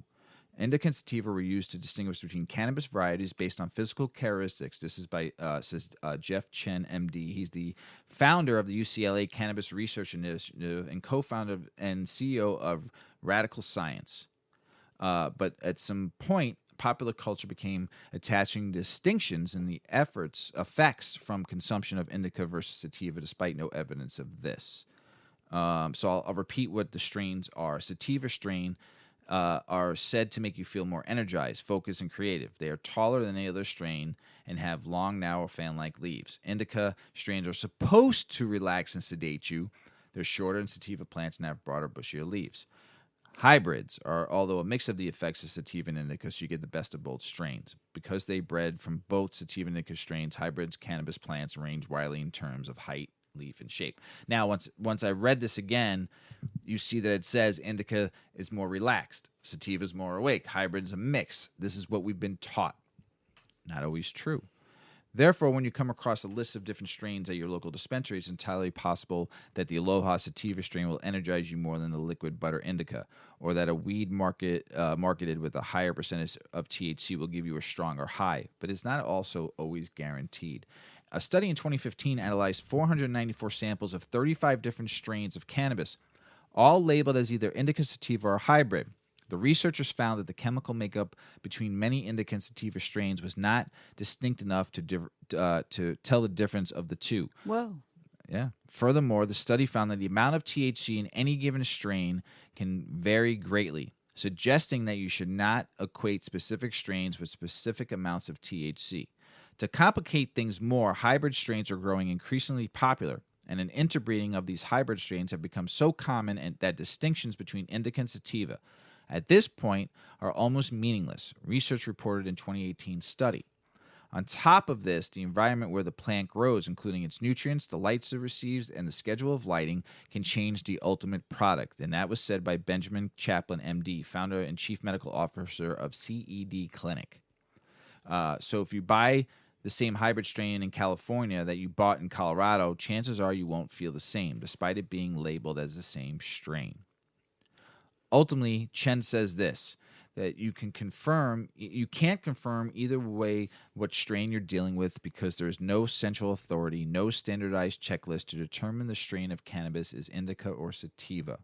Indica and sativa were used to distinguish between cannabis varieties based on physical characteristics. This is by says Jeff Chen, MD. He's the founder of the UCLA Cannabis Research Initiative and co-founder and CEO of Radical Science. But at some point, popular culture became attaching distinctions in the effects from consumption of indica versus sativa, despite no evidence of this. So I'll repeat what the strains are. Sativa strain are said to make you feel more energized, focused, and creative. They are taller than any other strain and have long, narrow, fan-like leaves. Indica strains are supposed to relax and sedate you. They're shorter than sativa plants and have broader, bushier leaves. Hybrids are, although a mix of the effects of sativa and indica, so you get the best of both strains. Because they bred from both sativa and indica strains, hybrids cannabis plants range widely in terms of height, leaf, and shape. Now, once I read this again, you see that it says indica is more relaxed, sativa is more awake, hybrid is a mix. This is what we've been taught. Not always true. Therefore, when you come across a list of different strains at your local dispensary, it's entirely possible that the Aloha sativa strain will energize you more than the liquid butter indica, or that a weed marketed with a higher percentage of THC will give you a stronger high, but it's not also always guaranteed. A study in 2015 analyzed 494 samples of 35 different strains of cannabis, all labeled as either indica, sativa, or hybrid. The researchers found that the chemical makeup between many indica and sativa strains was not distinct enough to tell the difference of the two. Whoa. Yeah. Furthermore, the study found that the amount of THC in any given strain can vary greatly, suggesting that you should not equate specific strains with specific amounts of THC. To complicate things more, hybrid strains are growing increasingly popular, and an interbreeding of these hybrid strains have become so common that distinctions between indica and sativa at this point are almost meaningless, research reported in 2018 study. On top of this, the environment where the plant grows, including its nutrients, the lights it receives, and the schedule of lighting, can change the ultimate product. And that was said by Benjamin Chaplin, MD, founder and chief medical officer of CED Clinic. So if you buy the same hybrid strain in California that you bought in Colorado, chances are you won't feel the same, despite it being labeled as the same strain. Ultimately, Chen says this, that you can't confirm either way what strain you're dealing with because there's no central authority, no standardized checklist to determine the strain of cannabis is indica or sativa.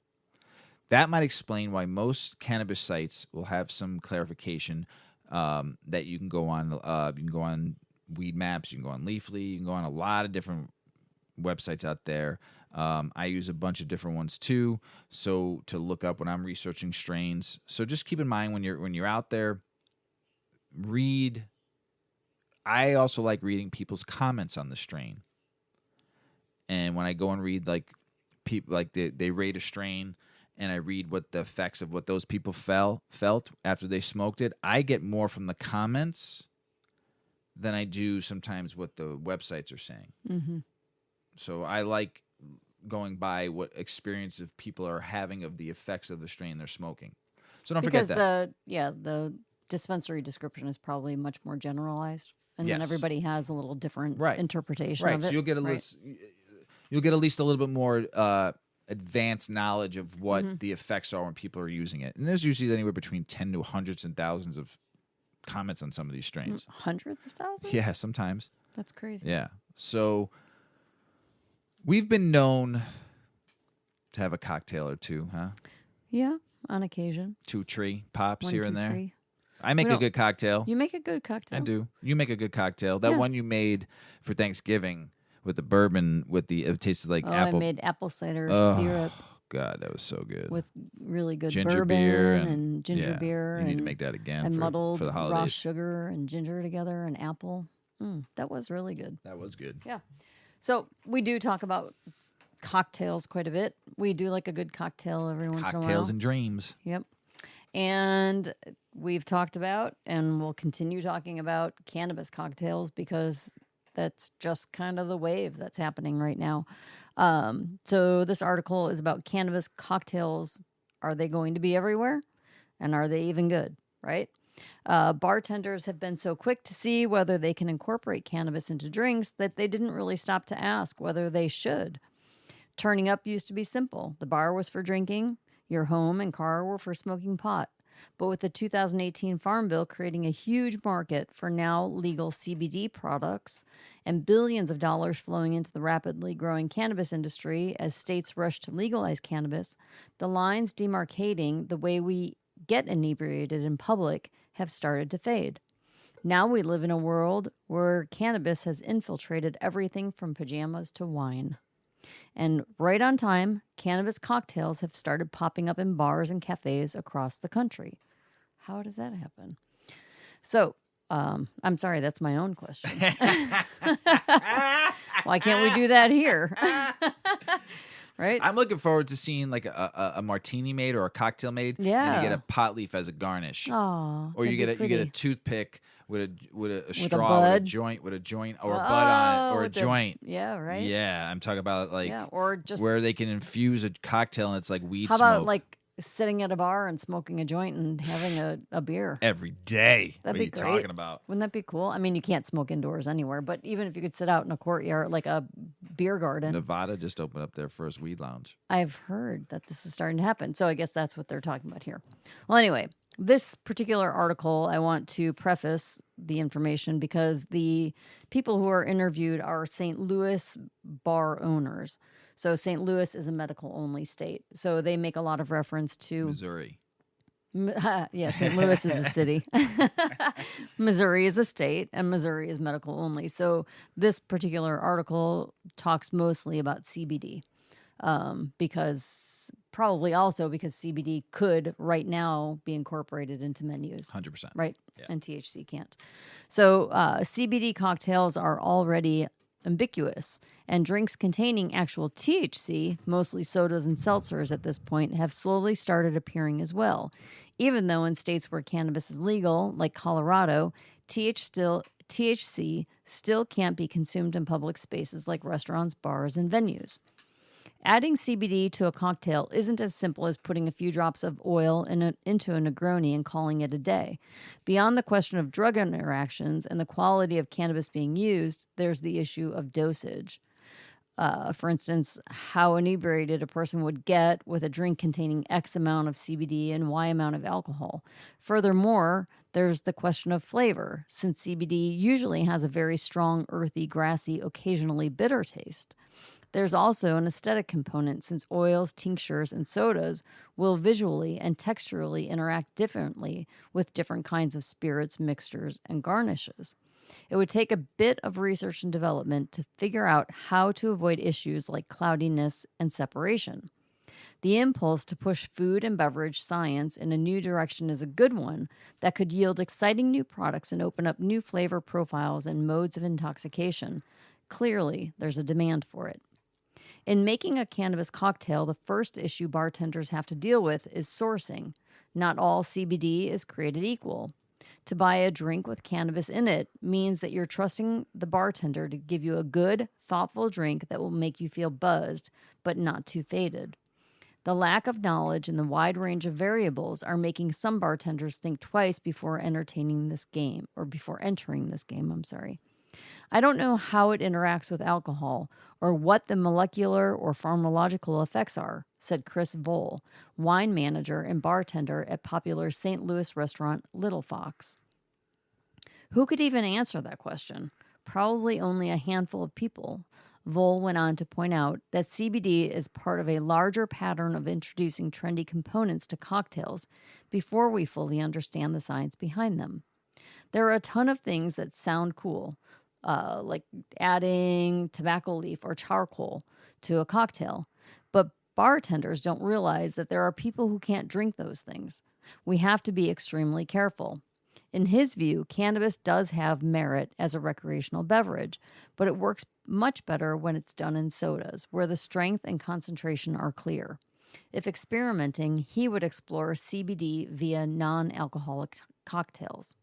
That might explain why most cannabis sites will have some clarification that you can go on. You can go on Weed Maps, you can go on Leafly, you can go on a lot of different websites out there. I use a bunch of different ones too, so to look up when I'm researching strains. So just keep in mind when you're out there, read. I also like reading people's comments on the strain, and when I go and read people they rate a strain, and I read what the effects of what those people felt after they smoked it, I get more from the comments than I do sometimes what the websites are saying. Mm-hmm. So I like going by what experience of people are having of the effects of the strain they're smoking. So don't forget that. Because the dispensary description is probably much more generalized, and Yes. then everybody has a little different interpretation Right. of it. So you'll get at least a little bit more advanced knowledge of what the effects are when people are using it. And there's usually anywhere between 10 to hundreds and thousands of comments on some of these strains. Hundreds of thousands? Yeah, sometimes. That's crazy. Yeah. So We've been known to have a cocktail or two, huh? Yeah, on occasion. 2 tree pops One, here two, and there. three. I make a good cocktail. You make a good cocktail. I do. You make a good cocktail. That one you made for Thanksgiving with the bourbon, it tasted like apple. I made apple cider Oh, syrup God, that was so good. with really good Ginger bourbon beer and ginger yeah, beer. You need to and- make that again and muddled for the raw holidays. sugar and ginger together and apple. That was really good. That was good. Yeah. So we do talk about cocktails quite a bit. We do like a good cocktail every once in a while. Cocktails and dreams. Yep. And we've talked about and we'll continue talking about cannabis cocktails because that's just kind of the wave that's happening right now. So this article is about cannabis cocktails. Are they going to be everywhere? And are they even good? Right? Bartenders have been so quick to see whether they can incorporate cannabis into drinks that they didn't really stop to ask whether they should. Turning up used to be simple. The bar was for drinking. Your home and car were for smoking pot. But with the 2018 Farm Bill creating a huge market for now legal CBD products and billions of dollars flowing into the rapidly growing cannabis industry as states rush to legalize cannabis, the lines demarcating the way we get inebriated in public have started to fade. Now we live in a world where cannabis has infiltrated everything from pajamas to wine. And right on time, cannabis cocktails have started popping up in bars and cafes across the country. How does that happen? So, I'm sorry, that's my own question. Why can't we do that here? Right? I'm looking forward to seeing like a martini made or a cocktail made. Yeah. And you get a pot leaf as a garnish. Oh, Or you get a toothpick with a straw bud? with a joint or a bud on it or a joint. Yeah, right. Yeah, I'm talking about like or just where they can infuse a cocktail and it's like weed how smoke. about like sitting at a bar and smoking a joint and having a beer? Every day. That'd what be are you great. talking about? Wouldn't that be cool? I mean, you can't smoke indoors anywhere, but even if you could sit out in a courtyard, like a beer garden. Nevada just opened up their first weed lounge. I've heard that this is starting to happen. So I guess that's what they're talking about here. Well, anyway, this particular article, I want to preface the information because the people who are interviewed are St. Louis bar owners. So St. Louis is a medical-only state. So they make a lot of reference to Missouri. Yeah, St. Louis is a city. Missouri is a state, and Missouri is medical only. So this particular article talks mostly about CBD, because CBD could right now be incorporated into menus. 100%. Right? Yeah. And THC can't. So CBD cocktails are already ambiguous, and drinks containing actual THC, mostly sodas and seltzers at this point, have slowly started appearing as well. Even though in states where cannabis is legal, like Colorado, THC still can't be consumed in public spaces like restaurants, bars, and venues. Adding CBD to a cocktail isn't as simple as putting a few drops of oil into a Negroni and calling it a day. Beyond the question of drug interactions and the quality of cannabis being used, there's the issue of dosage. For instance, how inebriated a person would get with a drink containing X amount of CBD and Y amount of alcohol. Furthermore, there's the question of flavor, since CBD usually has a very strong, earthy, grassy, occasionally bitter taste. There's also an aesthetic component, since oils, tinctures, and sodas will visually and texturally interact differently with different kinds of spirits, mixtures, and garnishes. It would take a bit of research and development to figure out how to avoid issues like cloudiness and separation. The impulse to push food and beverage science in a new direction is a good one that could yield exciting new products and open up new flavor profiles and modes of intoxication. Clearly, there's a demand for it. In making a cannabis cocktail, the first issue bartenders have to deal with is sourcing. Not all CBD is created equal. To buy a drink with cannabis in it means that you're trusting the bartender to give you a good, thoughtful drink that will make you feel buzzed, but not too faded. The lack of knowledge and the wide range of variables are making some bartenders think twice before entering this game. I don't know how it interacts with alcohol or what the molecular or pharmacological effects are, said Chris Vole, wine manager and bartender at popular St. Louis restaurant Little Fox. Who could even answer that question? Probably only a handful of people. Vol went on to point out that CBD is part of a larger pattern of introducing trendy components to cocktails before we fully understand the science behind them. There are a ton of things that sound cool, like adding tobacco leaf or charcoal to a cocktail, but bartenders don't realize that there are people who can't drink those things. We have to be extremely careful. In his view, cannabis does have merit as a recreational beverage, but it works much better when it's done in sodas, where the strength and concentration are clear. If experimenting, he would explore CBD via non-alcoholic cocktails.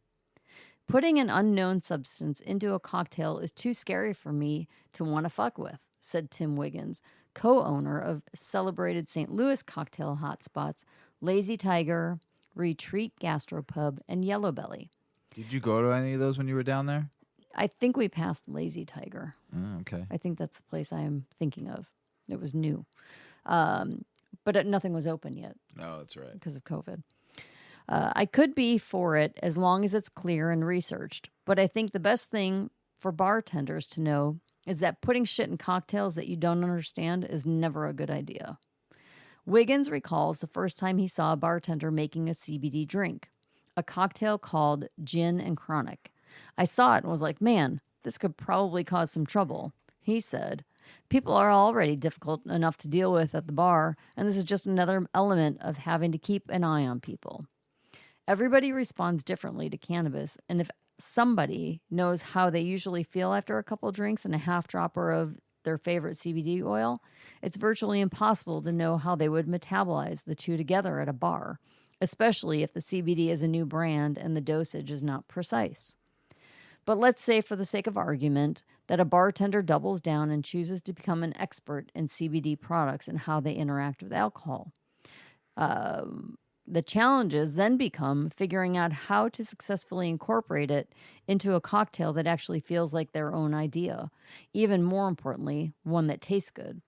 Putting an unknown substance into a cocktail is too scary for me to want to fuck with, said Tim Wiggins, co-owner of celebrated St. Louis cocktail hotspots Lazy Tiger, Retreat Gastropub, and Yellow Belly. Did you go to any of those when you were down there? I think we passed Lazy Tiger. Oh, okay. I think that's the place I am thinking of. It was new. But nothing was open yet. No, that's right. Because of COVID. I could be for it as long as it's clear and researched. But I think the best thing for bartenders to know is that putting shit in cocktails that you don't understand is never a good idea. Wiggins recalls the first time he saw a bartender making a CBD drink, a cocktail called Gin and Chronic. I saw it and was like, man, this could probably cause some trouble. He said, people are already difficult enough to deal with at the bar, and this is just another element of having to keep an eye on people. Everybody responds differently to cannabis, and if somebody knows how they usually feel after a couple drinks and a half dropper of their favorite CBD oil, it's virtually impossible to know how they would metabolize the two together at a bar, especially if the CBD is a new brand and the dosage is not precise. But let's say, for the sake of argument, that a bartender doubles down and chooses to become an expert in CBD products and how they interact with alcohol. The challenges then become figuring out how to successfully incorporate it into a cocktail that actually feels like their own idea. Even more importantly, one that tastes good.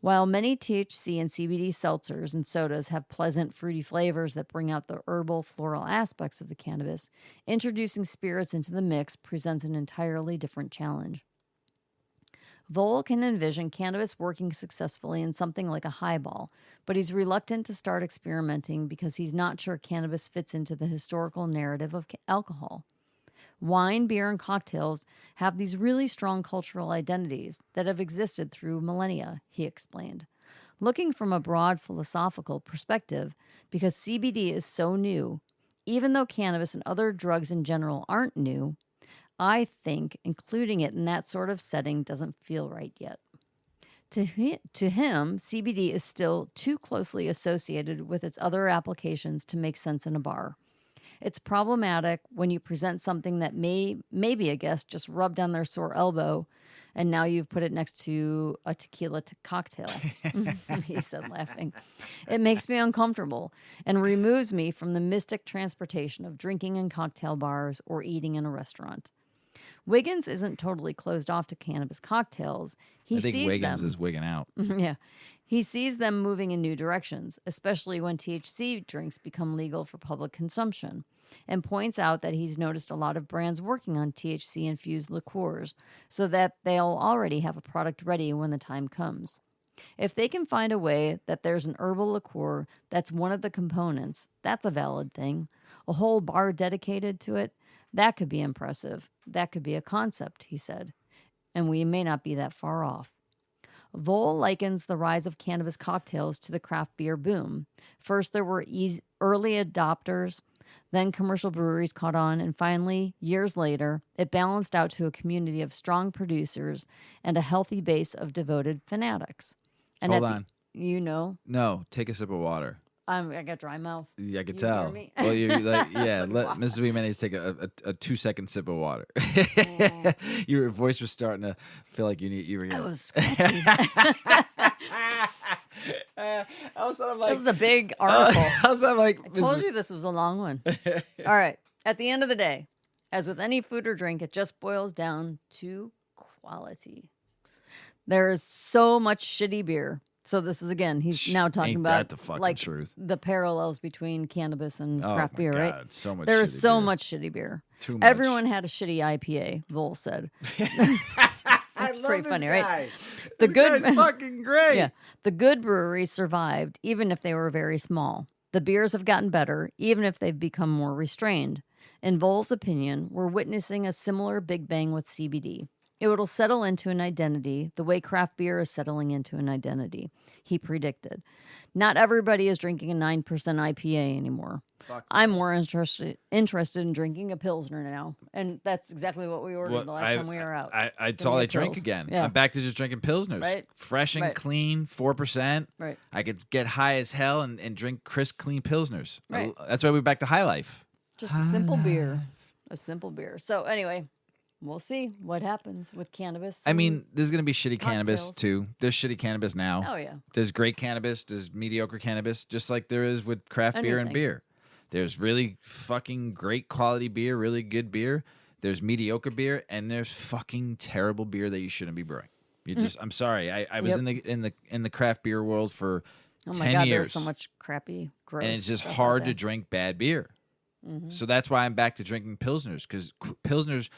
While many THC and CBD seltzers and sodas have pleasant, fruity flavors that bring out the herbal, floral aspects of the cannabis, introducing spirits into the mix presents an entirely different challenge. Vol can envision cannabis working successfully in something like a highball, but he's reluctant to start experimenting because he's not sure cannabis fits into the historical narrative of alcohol. Wine, beer, and cocktails have these really strong cultural identities that have existed through millennia, he explained. Looking from a broad philosophical perspective, because CBD is so new, even though cannabis and other drugs in general aren't new, I think including it in that sort of setting doesn't feel right yet. To him, CBD is still too closely associated with its other applications to make sense in a bar. It's problematic when you present something that maybe a guest just rubbed down their sore elbow and now you've put it next to a tequila cocktail, he said, laughing. It makes me uncomfortable and removes me from the mystic transportation of drinking in cocktail bars or eating in a restaurant. Wiggins isn't totally closed off to cannabis cocktails. I think Wiggins is wigging out. Yeah. He sees them moving in new directions, especially when THC drinks become legal for public consumption, and points out that he's noticed a lot of brands working on THC-infused liqueurs so that they'll already have a product ready when the time comes. If they can find a way that there's an herbal liqueur that's one of the components, that's a valid thing. A whole bar dedicated to it, that could be impressive. That could be a concept, he said. And we may not be that far off. Vol likens the rise of cannabis cocktails to the craft beer boom. First, there were early adopters, then commercial breweries caught on, and finally, years later, it balanced out to a community of strong producers and a healthy base of devoted fanatics. And Hold on. No, take a sip of water. I got dry mouth. Yeah, I could You hear tell. me? Well, you're like, yeah, let Mrs. WeedMan needs to take a 2-second sip of water. Your voice was starting to feel like you were. That was sketchy. This is a big article. I was like, I told you this was a long one. All right. At the end of the day, as with any food or drink, it just boils down to quality. There is so much shitty beer. So this is, again, he's now talking Ain't about that the fucking like truth. the parallels between cannabis and craft beer, God, right? So much. There's shitty so beer. much shitty beer. Too much. Everyone had a shitty IPA, Vol said. It's pretty this funny, guy. right? This guy's fucking great. Yeah. The good breweries survived, even if they were very small. The beers have gotten better, even if they've become more restrained. In Vol's opinion, we're witnessing a similar Big Bang with CBD. It will settle into an identity the way craft beer is settling into an identity, he predicted. Not everybody is drinking a 9% IPA anymore. I'm more interested in drinking a Pilsner now. And that's exactly what we ordered the last time we were out. It's all I drink again. Yeah. I'm back to just drinking Pilsners. Right. Fresh and clean, 4%. Right. I could get high as hell and drink crisp, clean Pilsners. Right. That's why we're back to high life. Just a simple beer. A simple beer. So anyway, we'll see what happens with cannabis. I mean, there's going to be shitty cannabis cocktails. too. There's shitty cannabis now. Oh, yeah. There's great cannabis. There's mediocre cannabis, just like there is with craft beer and Anything. beer. There's really fucking great quality beer, really good beer. There's mediocre beer, and there's fucking terrible beer that you shouldn't be brewing. You just, I'm sorry. I was in the craft beer world for 10 my God, years. there's so much crappy, gross And it's just stuff out hard to there. drink bad beer. So that's why I'm back to drinking Pilsners, because Pilsners,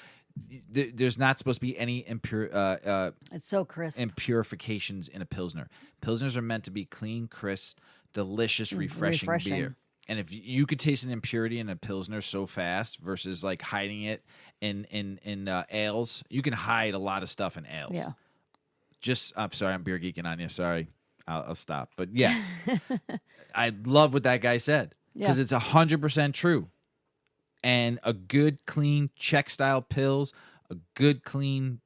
there's not supposed to be any It's so crisp. impurifications in a Pilsner. Pilsners are meant to be clean, crisp, delicious, refreshing beer. And if you could taste an impurity in a Pilsner so fast versus like hiding it in ales, you can hide a lot of stuff in ales. Yeah. I'm sorry, I'm beer geeking on you. Sorry. I'll stop. But yes, I love what that guy said because it's 100% true. And a good, clean Czech style Pils, a good, clean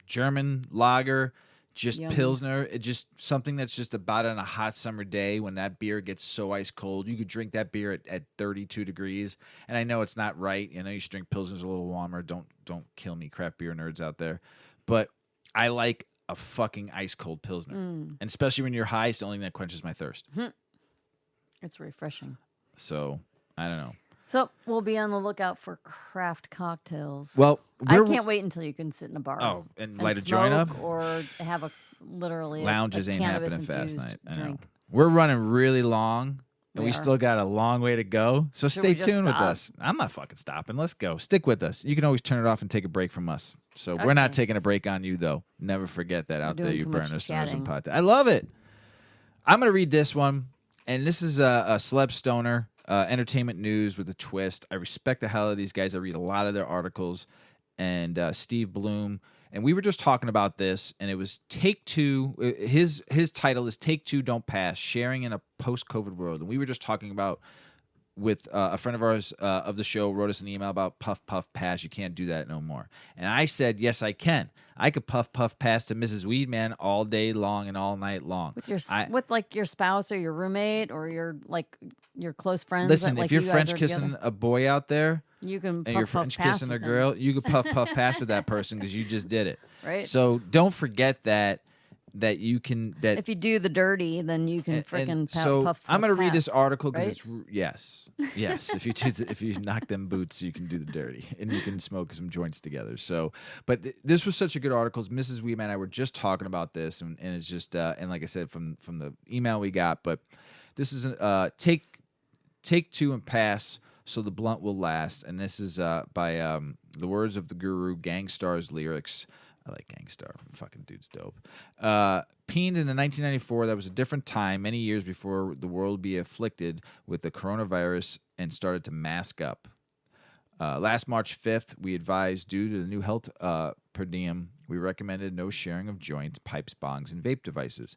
German lager, just Yummy. Pilsner, it just something that's just about on a hot summer day when that beer gets so ice cold. You could drink that beer at 32 degrees. And I know it's not right. I know you should drink Pilsners a little warmer. Don't kill me, craft beer nerds out there. But I like a fucking ice cold Pilsner. And especially when you're high, it's the only thing that quenches my thirst. It's refreshing. So I don't know. So we'll be on the lookout for craft cocktails. Well, I can't wait until you can sit in a bar. And light a joint up? Or have a literally Lounges a ain't happening fast cannabis-infused night. I know. drink. We're running really long, and We we are. still got a long way to go. So Should stay we just tuned with stop? us. I'm not fucking stopping. Let's go. Stick with us. You can always turn it off and take a break from us. So we're not Okay. taking a break on you, though. Never forget that out there, doing you too much burners, sinners, chatting. and pot. I love it. I'm going to read this one, and this is a celeb stoner. Entertainment news with a twist. I respect the hell out of these guys. I read a lot of their articles. And Steve Bloom. And we were just talking about this, and it was Take Two. His title is Take Two, Don't Pass, Sharing in a Post-COVID World. And we were just talking about with a friend of ours of the show wrote us an email about puff, puff, pass. You can't do that no more. And I said, yes, I can. I could puff, puff, pass to Mrs. Weedman all day long and all night long. With your with like your spouse or your roommate or your close friends. Listen, that, if you're you guys French are kissing together, a boy out there, you can and puff, you're puff, French pass kissing a with them. girl, you could puff, puff, pass with that person because you just did it. Right. So don't forget that you can that. If you do the dirty, then you can and freaking so puff. I'm going to read pass, this article because right? it's yes. If you if you knock them boots, you can do the dirty and you can smoke some joints together. So, but this was such a good article. Mrs. Weedman and I were just talking about this, and it's just and like I said from the email we got, but this is take two and pass. So the blunt will last, and this is by the words of the guru, Gangstar's lyrics. I like Gangstar. Fucking dude's dope. Peened in the 1994, that was a different time, many years before the world be afflicted with the coronavirus and started to mask up. Last March 5th, we advised, due to the new health per diem, we recommended no sharing of joints, pipes, bongs, and vape devices.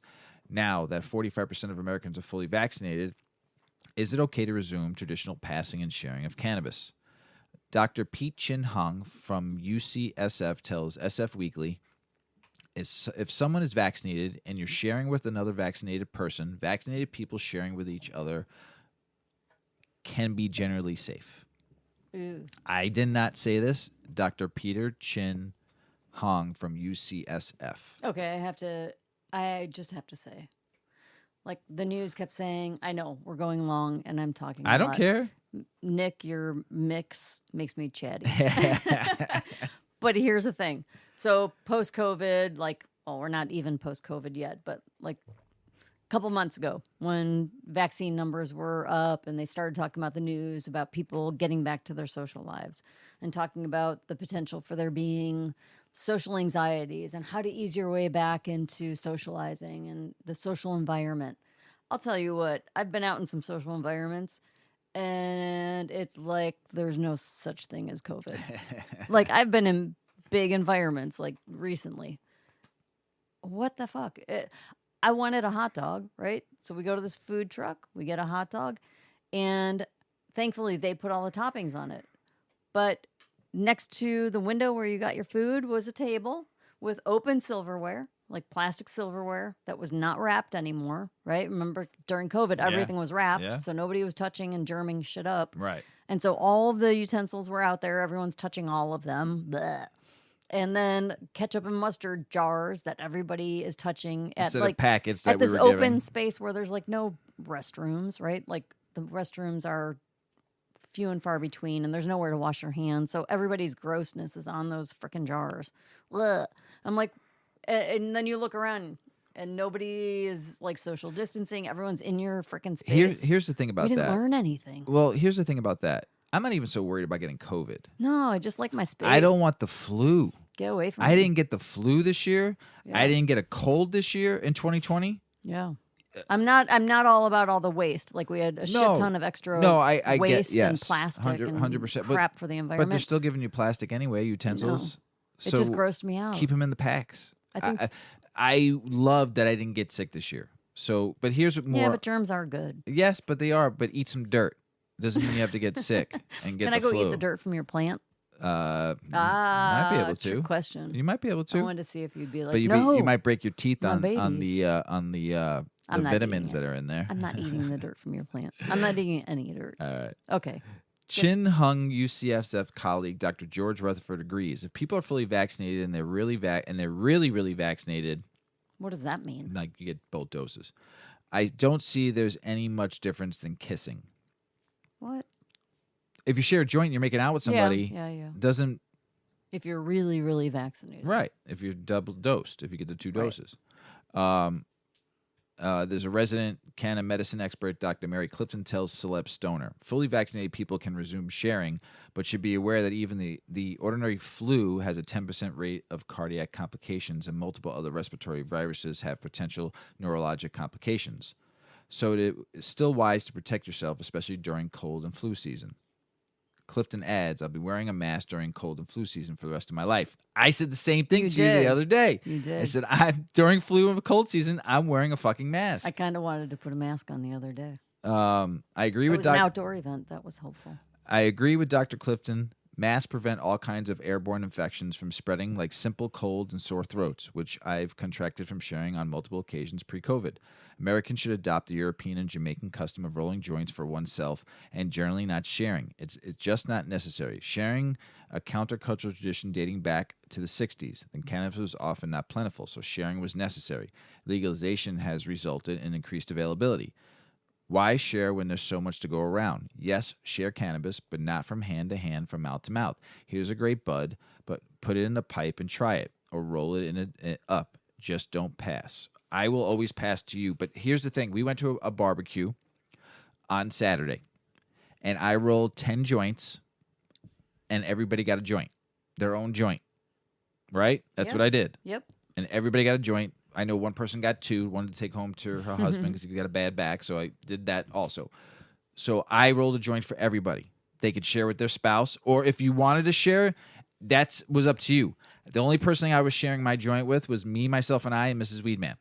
Now that 45% of Americans are fully vaccinated, is it okay to resume traditional passing and sharing of cannabis? Dr. Pete Chin Hung from UCSF tells SF Weekly, if someone is vaccinated and you're sharing with another vaccinated person, vaccinated people sharing with each other can be generally safe. Ooh. I did not say this. Dr. Peter Chin Hong from UCSF. Okay, I just have to say, like the news kept saying, I know we're going long and I'm talking a I don't lot. care. Nick, your mix makes me chatty. But here's the thing. So post-COVID, we're not even post-COVID yet, but like a couple months ago when vaccine numbers were up and they started talking about the news about people getting back to their social lives and talking about the potential for there being social anxieties and how to ease your way back into socializing and the social environment. I'll tell you what, I've been out in some social environments and it's like there's no such thing as COVID. Like I've been in big environments like recently. What the fuck? I wanted a hot dog, right? So we go to this food truck, we get a hot dog, and thankfully they put all the toppings on it. But next to the window where you got your food was a table with open silverware, like plastic silverware that was not wrapped anymore, right? Remember during COVID, everything was wrapped, so nobody was touching and germing shit up. Right. And so all of the utensils were out there. Everyone's touching all of them. Blech. And then ketchup and mustard jars that everybody is touching at Instead like of packets that at this we were open giving. space where there's like no restrooms, right? Like the restrooms are few and far between, and there's nowhere to wash your hands. So everybody's grossness is on those freaking jars. Ugh. I'm like, and then you look around and nobody is like social distancing. Everyone's in your freaking space. Here's the thing about we didn't that. learn anything. Well, here's the thing about that. I'm not even so worried about getting COVID. No, I just like my space. I don't want the flu. Get away from I me. didn't get the flu this year. Yeah. I didn't get a cold this year in 2020. Yeah. I'm not all about all the waste. Like we had a shit ton of extra I waste get, yes, and plastic 100%, and crap for the But environment. they're still giving you plastic anyway, utensils. It So just grossed me out. keep them in the packs. I think- I love that I didn't get sick this year. So, but here's what more. Yeah, but germs are good. Yes, but they are. But eat some dirt. Doesn't mean you have to get sick and get Can the I go flu. eat the dirt from your plant? Might be able to. Trick question. You might be able I to. wanted to see if you'd be like, But no, you might break your teeth My on the I'm not vitamins eating that are in there. I'm not eating the dirt from your plant. I'm not eating any dirt. All right. Okay. Chin Hung UCSF colleague Dr. George Rutherford agrees. If people are fully vaccinated and they're really really vaccinated, What does that mean? like you get both doses, I don't see there's any much difference than kissing. What? If you share a joint, and you're making out with somebody. Yeah. Doesn't If you're really, really vaccinated. right. If you're double dosed, if you get the two Right. doses. There's a resident Canada medicine expert, Dr. Mary Clifton, tells Celeb Stoner, fully vaccinated people can resume sharing, but should be aware that even the ordinary flu has a 10% rate of cardiac complications, and multiple other respiratory viruses have potential neurologic complications. So it's still wise to protect yourself, especially during cold and flu season. Clifton adds, I'll be wearing a mask during cold and flu season for the rest of my life. I said the same thing You to you the did. other day. You did. I said, during flu and cold season, I'm wearing a fucking mask. I kind of wanted to put a mask on the other day. I agree It with was an Dr. outdoor event. That was helpful. I agree with Dr. Clifton. Masks prevent all kinds of airborne infections from spreading, like simple colds and sore throats, which I've contracted from sharing on multiple occasions pre-COVID. Americans should adopt the European and Jamaican custom of rolling joints for oneself and generally not sharing. It's just not necessary. Sharing, a countercultural tradition dating back to the 60s, then cannabis was often not plentiful, so sharing was necessary. Legalization has resulted in increased availability. Why share when there's so much to go around? Yes, share cannabis, but not from hand to hand, from mouth to mouth. Here's a great bud, but put it in a pipe and try it, or roll it in up. Just don't pass. I will always pass to you, but here's the thing. We went to a barbecue on Saturday, and I rolled 10 joints, and everybody got a joint, their own joint, right? That's what I Yes. did. Yep. And everybody got a joint. I know one person got two, wanted to take home to her husband because he got a bad back, so I did that also. So I rolled a joint for everybody. They could share with their spouse, or if you wanted to share, that was up to you. The only person I was sharing my joint with was me, myself, and I, and Mrs. Weedman.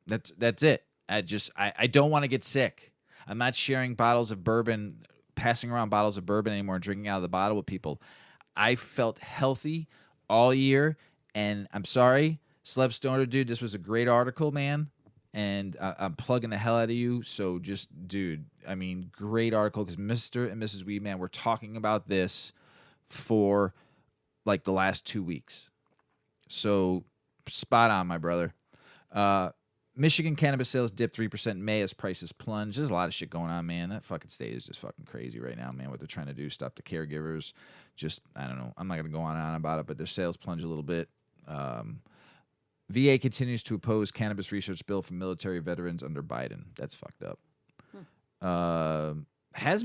That's it. I don't want to get sick. I'm not sharing bottles of bourbon, passing around bottles of bourbon anymore and drinking out of the bottle with people. I felt healthy all year, and I'm sorry, Celeb Stoner, dude, this was a great article, man, and I'm plugging the hell out of you. So just, dude, I mean, great article, because Mr. and Mrs. Weedman were talking about this for like the last 2 weeks. So spot on, my brother. Michigan cannabis sales dipped 3% in May as prices plunged. There's a lot of shit going on, man. That fucking state is just fucking crazy right now, man, what they're trying to do. Stop the caregivers. Just, I don't know. I'm not going to go on and on about it, but their sales plunge a little bit. VA continues to oppose cannabis research bill for military veterans under Biden. That's fucked up. Has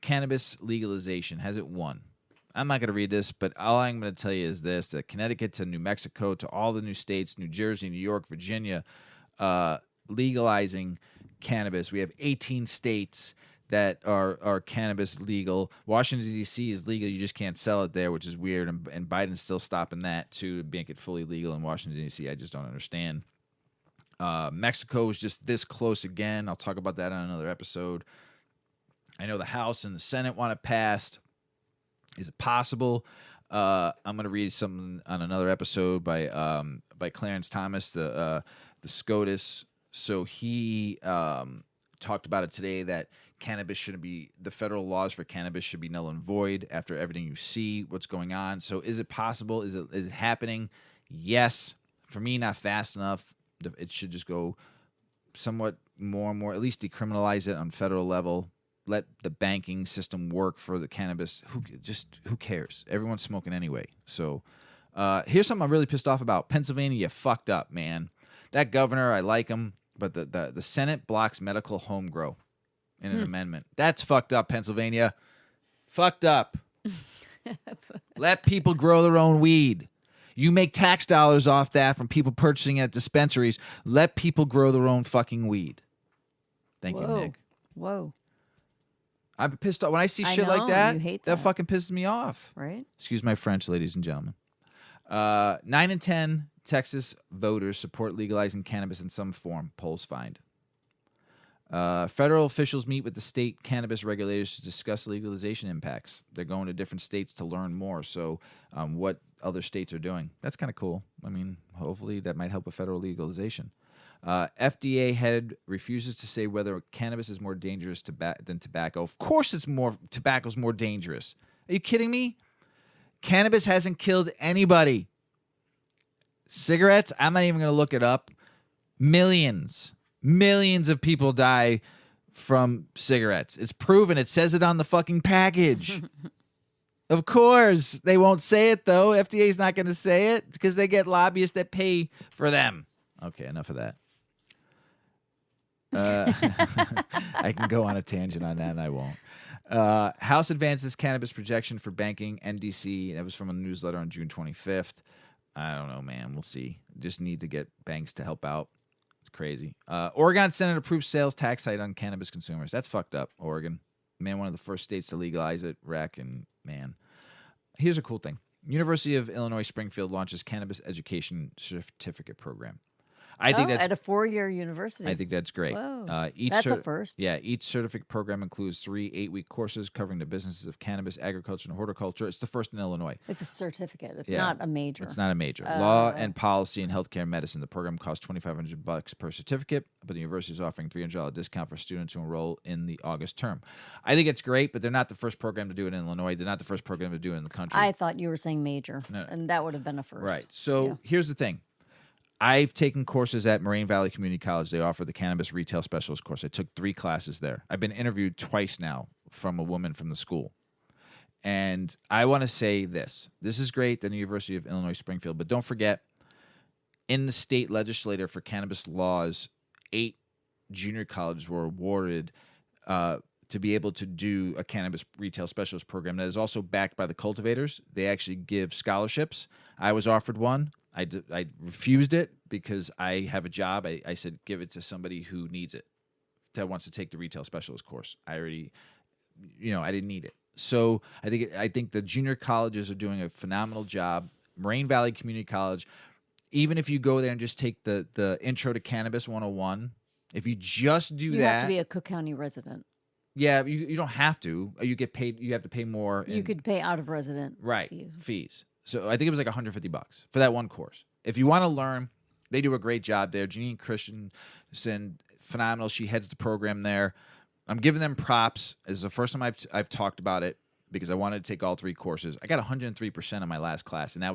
cannabis legalization, has it won? I'm not going to read this, but all I'm going to tell you is this, that Connecticut to New Mexico to all the new states, New Jersey, New York, Virginia, legalizing cannabis. We have 18 states that are cannabis legal. Washington, D.C. is legal. You just can't sell it there, which is weird. And Biden's still stopping that, too, to make it fully legal in Washington, D.C. I just don't understand. Mexico is just this close again. I'll talk about that on another episode. I know the House and the Senate want it passed. Is it possible? I'm going to read something on another episode by Clarence Thomas, the SCOTUS. So he talked about it today that cannabis shouldn't be, the federal laws for cannabis should be null and void after everything you see, what's going on. So is it possible? Is it happening? Yes. For me, not fast enough. It should just go somewhat more and more, at least decriminalize it on federal level. Let the banking system work for the cannabis. Who cares? Everyone's smoking anyway. So here's something I'm really pissed off about. Pennsylvania, you fucked up, man. That governor, I like him, but the Senate blocks medical home grow in an amendment. That's fucked up, Pennsylvania. Fucked up. Let people grow their own weed. You make tax dollars off that from people purchasing at dispensaries. Let people grow their own fucking weed. Thank you, Nick. Whoa. I'm pissed off when I see shit know, like that. you hate That that. fucking pisses me off. Right? Excuse my French, ladies and gentlemen. 9 in 10 Texas voters support legalizing cannabis in some form. Polls find. Federal officials meet with the state cannabis regulators to discuss legalization impacts. They're going to different states to learn more. So, what other states are doing. That's kind of cool. I mean, hopefully that might help with federal legalization. FDA head refuses to say whether cannabis is more dangerous than tobacco. Of course tobacco's more dangerous. Are you kidding me? Cannabis hasn't killed anybody. Cigarettes, I'm not even going to look it up. Millions of people die from cigarettes. It's proven. It says it on the fucking package. Of course. They won't say it, though. FDA's not going to say it because they get lobbyists that pay for them. Okay, enough of that. I can go on a tangent on that, and I won't. House advances cannabis projection for banking, NDC. That was from a newsletter on June 25th. I don't know, man. We'll see. Just need to get banks to help out. It's crazy. Oregon Senate approved sales tax hike on cannabis consumers. That's fucked up, Oregon. Man, one of the first states to legalize it. Wreck, and man. Here's a cool thing. University of Illinois Springfield launches cannabis education certificate program. I think that's at a 4-year university. I think that's great. Whoa. That's a first. Yeah, each certificate program includes 3 8-week courses covering the businesses of cannabis, agriculture, and horticulture. It's the first in Illinois. It's a certificate. It's not a major. It's not a major. Law and policy and healthcare and medicine. The program costs $2,500 per certificate, but the university is offering $300 discount for students who enroll in the August term. I think it's great, but they're not the first program to do it in Illinois. They're not the first program to do it in the country. I thought you were saying major, and that would have been a first. Right. So here's the thing. I've taken courses at Moraine Valley Community College. They offer the cannabis retail specialist course. I took 3 classes there. I've been interviewed twice now from a woman from the school. And I want to say this. This is great, the University of Illinois Springfield. But don't forget, in the state legislature for cannabis laws, 8 junior colleges were awarded to be able to do a cannabis retail specialist program that is also backed by the cultivators. They actually give scholarships. I was offered one. I refused it because I have a job. I said, give it to somebody who needs it, that wants to take the retail specialist course. I already, I didn't need it. So I think the junior colleges are doing a phenomenal job. Moraine Valley Community College, even if you go there and just take the Intro to Cannabis 101, if you just do that. You have to be a Cook County resident. Yeah, you don't have to. You get paid. You have to pay more. You could pay out of resident fees. So I think it was like $150 for that one course. If you want to learn, they do a great job there. Janine Christensen, phenomenal. She heads the program there. I'm giving them props. It's the first time I've talked about it because I wanted to take all 3 courses. I got 103% on my last class, and it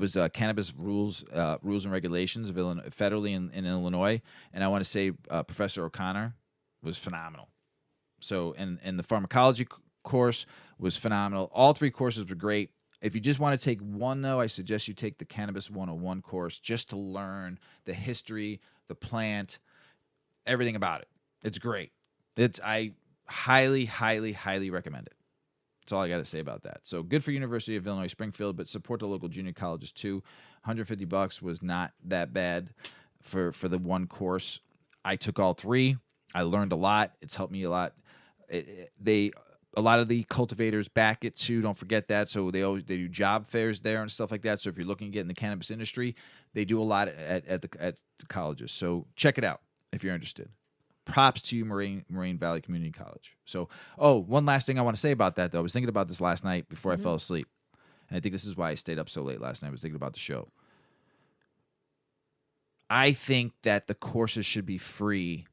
was cannabis rules and regulations of Illinois, federally in Illinois. And I want to say Professor O'Connor was phenomenal. So and the pharmacology course was phenomenal. All 3 courses were great. If you just want to take one, though, I suggest you take the Cannabis 101 course just to learn the history, the plant, everything about it. It's great. I highly, highly, highly recommend it. That's all I got to say about that. So good for University of Illinois Springfield, but support the local junior colleges too. $150 was not that bad for the one course. I took all 3. I learned a lot. It's helped me a lot. A lot of the cultivators back it too. Don't forget that. So they do job fairs there and stuff like that. So if you're looking to get in the cannabis industry, they do a lot at the colleges. So check it out if you're interested. Props to you, Moraine Valley Community College. So, one last thing I want to say about that, though. I was thinking about this last night before I fell asleep. And I think this is why I stayed up so late last night. I was thinking about the show. I think that the courses should be free.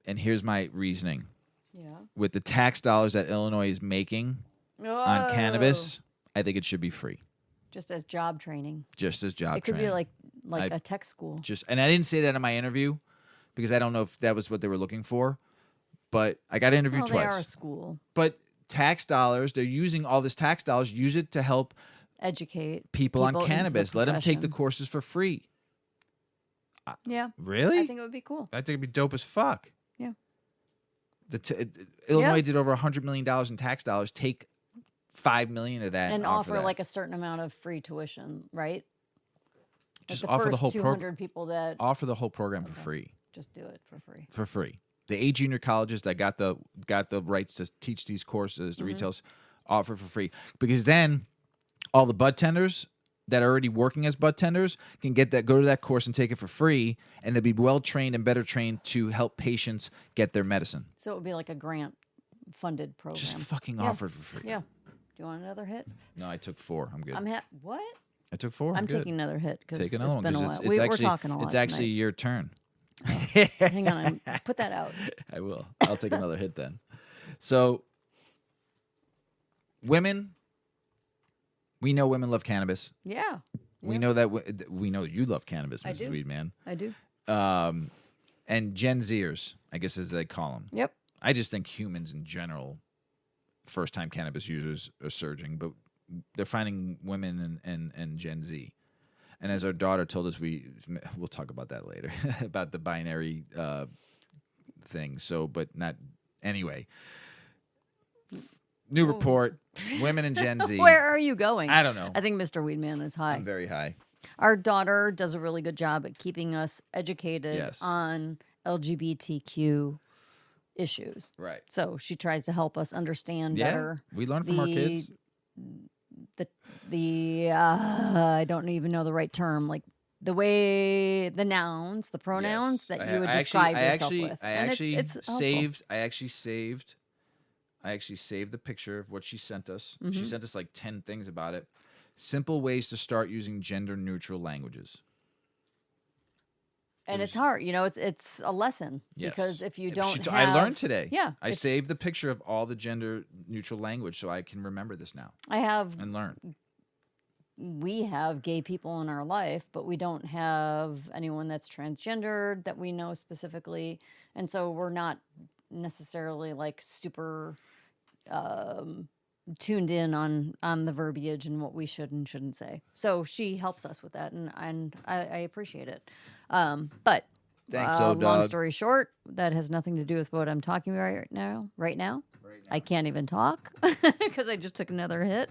And here's my reasoning. Yeah. With the tax dollars that Illinois is making on cannabis, I think it should be free. Just as job training. Just as job training. It could be like a tech school. And I didn't say that in my interview because I don't know if that was what they were looking for. But I got interviewed twice. They are a school. But tax dollars, they're using all this tax dollars, use it to help educate people on cannabis. Let them take the courses for free. Yeah. Really? I think it would be cool. I think it'd be dope as fuck. Yeah. Illinois did over $100 million in tax dollars. Take $5 million of that and offer offer like a certain amount of free tuition, right? Just like offer the whole 200 people that offer the whole program for free. Just do it for free. For free. The 8 junior colleges that got the rights to teach these courses, the retails, offer for free. Because then all the bud tenders that are already working as bud tenders can go to that course and take it for free, and they'll be well trained and better trained to help patients get their medicine. So it would be like a grant funded program. Just fucking offered for free. Yeah. Do you want another hit? No, I took 4. I'm good. What? I took 4. I'm taking another hit because it's another one, been a 'cause while. We're talking a lot. It's actually tonight. your turn. Hang on, put that out. I will. I'll take another hit then. So, women, we know women love cannabis. Yeah. We know that we know you love cannabis, I Mrs. do. WeedMan. I do. And Gen Zers, I guess as they call them. Yep. I just think humans in general, first-time cannabis users are surging, but they're finding women and Gen Z. And as our daughter told us, we'll talk about that later, about the binary thing. So, but not anyway. New report: women and Gen Z. Where are you going? I don't know. I think Mr. WeedMan is high. I'm very high. Our daughter does a really good job at keeping us educated on LGBTQ issues. Right. So she tries to help us understand better. We learn from our kids. I don't even know the right term, like the way the nouns, the pronouns that you would describe yourself with. I actually saved the picture of what she sent us. She sent us like 10 things about it. Simple ways to start using gender neutral languages. And it's hard, it's a lesson because if you don't have... I learned today. Yeah. I saved the picture of all the gender neutral language so I can remember this now. And learn. We have gay people in our life, but we don't have anyone that's transgendered that we know specifically. And so we're not necessarily like super tuned in on the verbiage and what we should and shouldn't say. So she helps us with that, and I appreciate it. But thanks, long story short, that has nothing to do with what I'm talking about right now. I can't even talk because I just took another hit.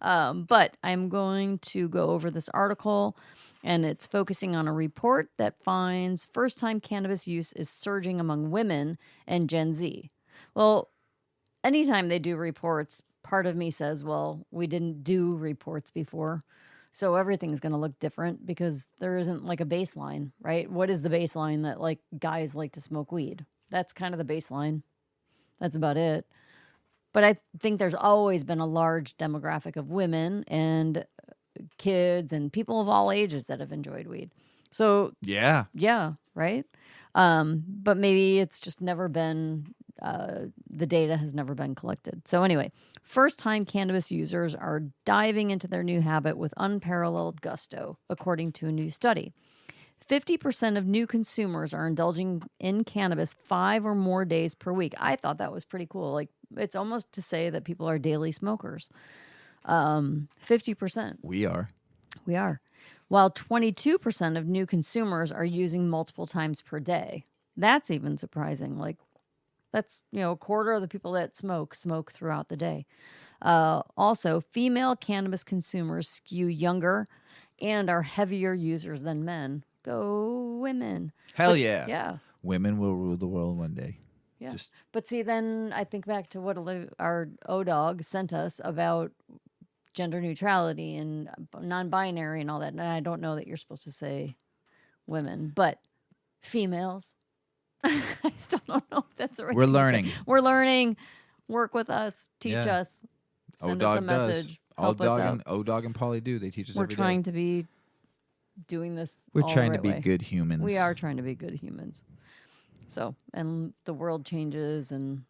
But I'm going to go over this article, and it's focusing on a report that finds first-time cannabis use is surging among women and Gen Z. Well, anytime they do reports, part of me says, well, we didn't do reports before, so everything's going to look different because there isn't like a baseline, right? What is the baseline that like guys like to smoke weed? That's kind of the baseline. That's about it. But I think there's always been a large demographic of women and kids and people of all ages that have enjoyed weed. So yeah, right. But maybe it's just never been. The data has never been collected. So anyway, first-time cannabis users are diving into their new habit with unparalleled gusto, according to a new study. 50% of new consumers are indulging in cannabis 5 or more days per week. I thought that was pretty cool. Like, it's almost to say that people are daily smokers. 50%. We are. While 22% of new consumers are using multiple times per day. That's even surprising. Like, That's, a quarter of the people that smoke throughout the day. Also, female cannabis consumers skew younger and are heavier users than men. Go women. Hell yeah. Yeah. Women will rule the world one day. Yeah. But see, then I think back to what our O-Dog sent us about gender neutrality and non-binary and all that. And I don't know that you're supposed to say women, but females. I still don't know if that's the right We're thing to say. learning. We're learning. Work with us. Teach us. Send us a message. Help us out. O-Dog and Polly do. They teach us We're every trying day. to be doing this. We're all trying the to be right way. good humans. We are trying to be good humans. So, and the world changes, and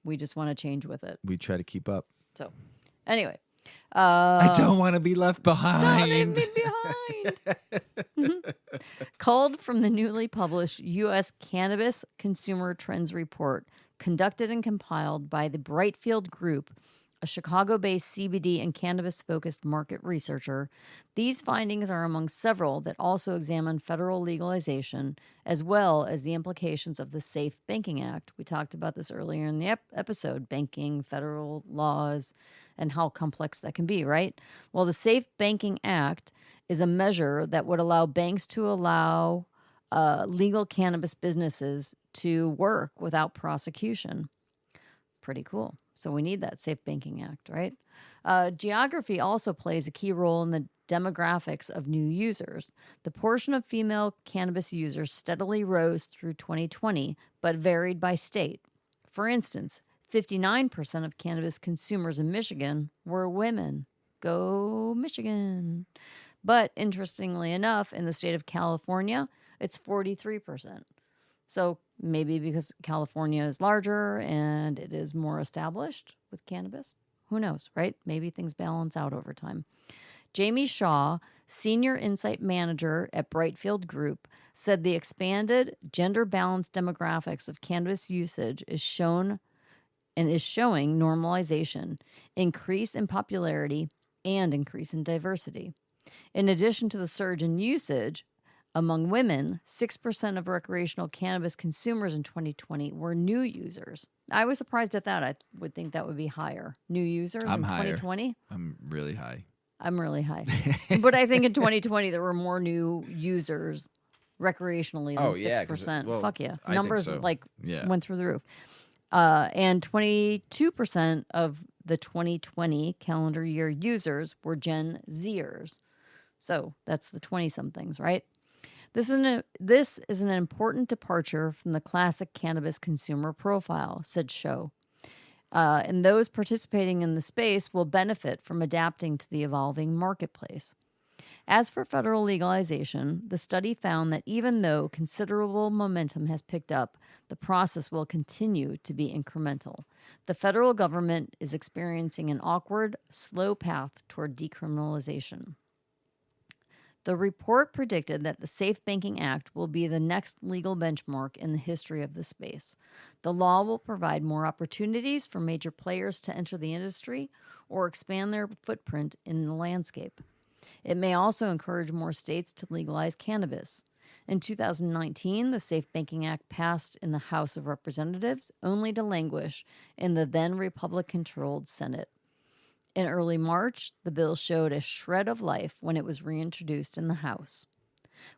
we just want to change with it. We try to keep up. So, anyway. I don't want to be left behind. Don't leave me behind. Culled from the newly published U.S. Cannabis Consumer Trends Report, conducted and compiled by the Brightfield Group, a Chicago-based CBD and cannabis-focused market researcher. These findings are among several that also examine federal legalization, as well as the implications of the Safe Banking Act. We talked about this earlier in the episode, banking, federal laws, and how complex that can be, right? Well, the Safe Banking Act is a measure that would allow banks to allow legal cannabis businesses to work without prosecution. Pretty cool. So we need that Safe Banking Act, right? Geography also plays a key role in the demographics of new users. The portion of female cannabis users steadily rose through 2020, but varied by state. For instance, 59% of cannabis consumers in Michigan were women. Go Michigan. But interestingly enough, in the state of California, it's 43%. So maybe because California is larger and it is more established with cannabis. Who knows, right? Maybe things balance out over time. Jamie Shaw, Senior Insight Manager at Brightfield Group, said the expanded gender-balanced demographics of cannabis usage is showing normalization, increase in popularity, and increase in diversity. In addition to the surge in usage, among women, 6% of recreational cannabis consumers in 2020 were new users. I was surprised at that. I would think that would be higher. New users in 2020? I'm really high. I'm really high. But I think in 2020 there were more new users recreationally than 6%. Well, Fuck yeah. I Numbers think so. went through the roof. And 22% of the 2020 calendar year users were Gen Zers. So that's the 20-somethings, right? This is an important departure from the classic cannabis consumer profile, said Show. And those participating in the space will benefit from adapting to the evolving marketplace. As for federal legalization, the study found that even though considerable momentum has picked up, the process will continue to be incremental. The federal government is experiencing an awkward, slow path toward decriminalization. The report predicted that the Safe Banking Act will be the next legal benchmark in the history of the space. The law will provide more opportunities for major players to enter the industry or expand their footprint in the landscape. It may also encourage more states to legalize cannabis. In 2019, the Safe Banking Act passed in the House of Representatives, only to languish in the then Republican-controlled Senate. In early March, the bill showed a shred of life when it was reintroduced in the House.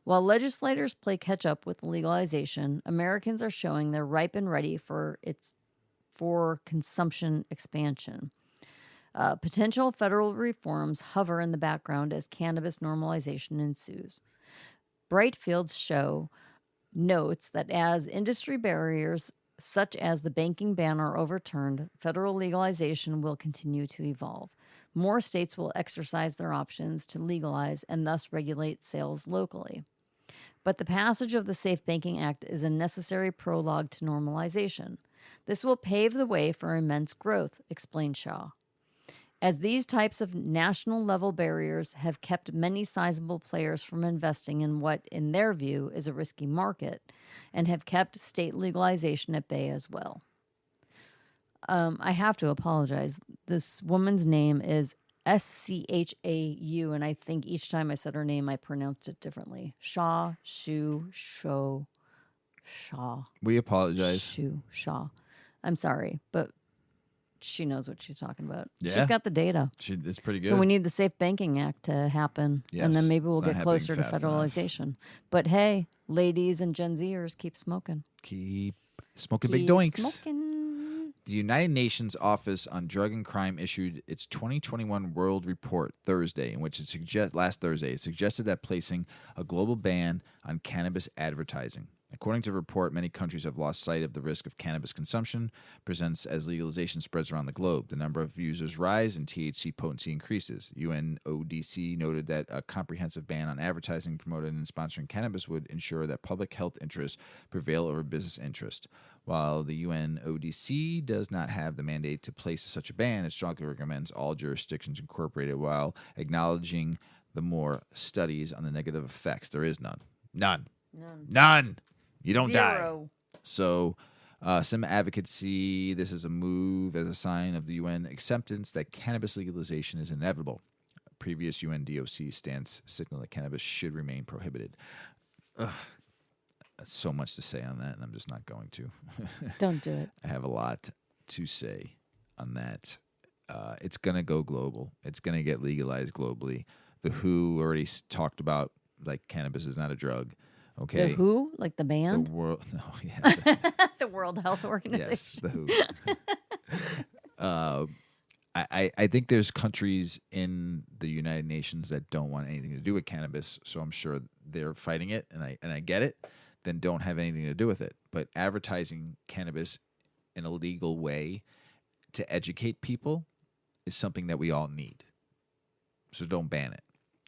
While legislators play catch-up with legalization, Americans are showing they're ripe and ready for consumption expansion. Potential federal reforms hover in the background as cannabis normalization ensues. Brightfield's Show notes that as industry barriers such as the banking ban are overturned, federal legalization will continue to evolve. More states will exercise their options to legalize and thus regulate sales locally. But the passage of the Safe Banking Act is a necessary prologue to normalization. This will pave the way for immense growth, explained Shaw. As these types of national-level barriers have kept many sizable players from investing in what, in their view, is a risky market, and have kept state legalization at bay as well. I have to apologize. This woman's name is Schau, and I think each time I said her name, I pronounced it differently. Shaw. We apologize. Shaw. I'm sorry, but she knows what she's talking about. Yeah. She's got the data. It's pretty good. So we need the Safe Banking Act to happen, Yes, and then maybe it's we'll not get happening closer to fast enough. federalization. But hey, ladies and Gen Zers, keep smoking. Keep smoking big Keep doinks. smoking. The United Nations Office on Drug and Crime issued its 2021 World Report Thursday, in which it suggested that placing a global ban on cannabis advertising. According to the report, many countries have lost sight of the risk of cannabis consumption presents as legalization spreads around the globe. The number of users rise and THC potency increases. UNODC noted that a comprehensive ban on advertising, promoting, and sponsoring cannabis would ensure that public health interests prevail over business interest. While the UNODC does not have the mandate to place such a ban, it strongly recommends all jurisdictions incorporate it while acknowledging the more studies on the negative effects. There is none. None. You don't Zero. die. So, some advocates see this as a move as a sign of the UN acceptance that cannabis legalization is inevitable. A previous UN DOC stance signaled that cannabis should remain prohibited. That's so much to say on that, and I'm just not going to. Don't do it. I have a lot to say on that. It's going to go global. It's going to get legalized globally. The WHO already talked about, like, cannabis is not a drug. Okay. The WHO, like the band? The world, no, yeah. The World Health Organization. Yes, the WHO. I think there's countries in the United Nations that don't want anything to do with cannabis, so I'm sure they're fighting it, and I get it. Then don't have anything to do with it. But advertising cannabis in a legal way to educate people is something that we all need. So don't ban it.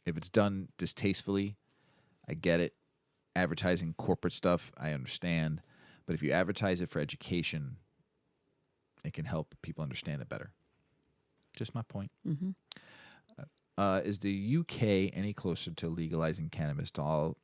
If it's done distastefully, I get it. Advertising corporate stuff, I understand. But if you advertise it for education, it can help people understand it better. Just my point. Mm-hmm. Is the UK any closer to legalizing cannabis to all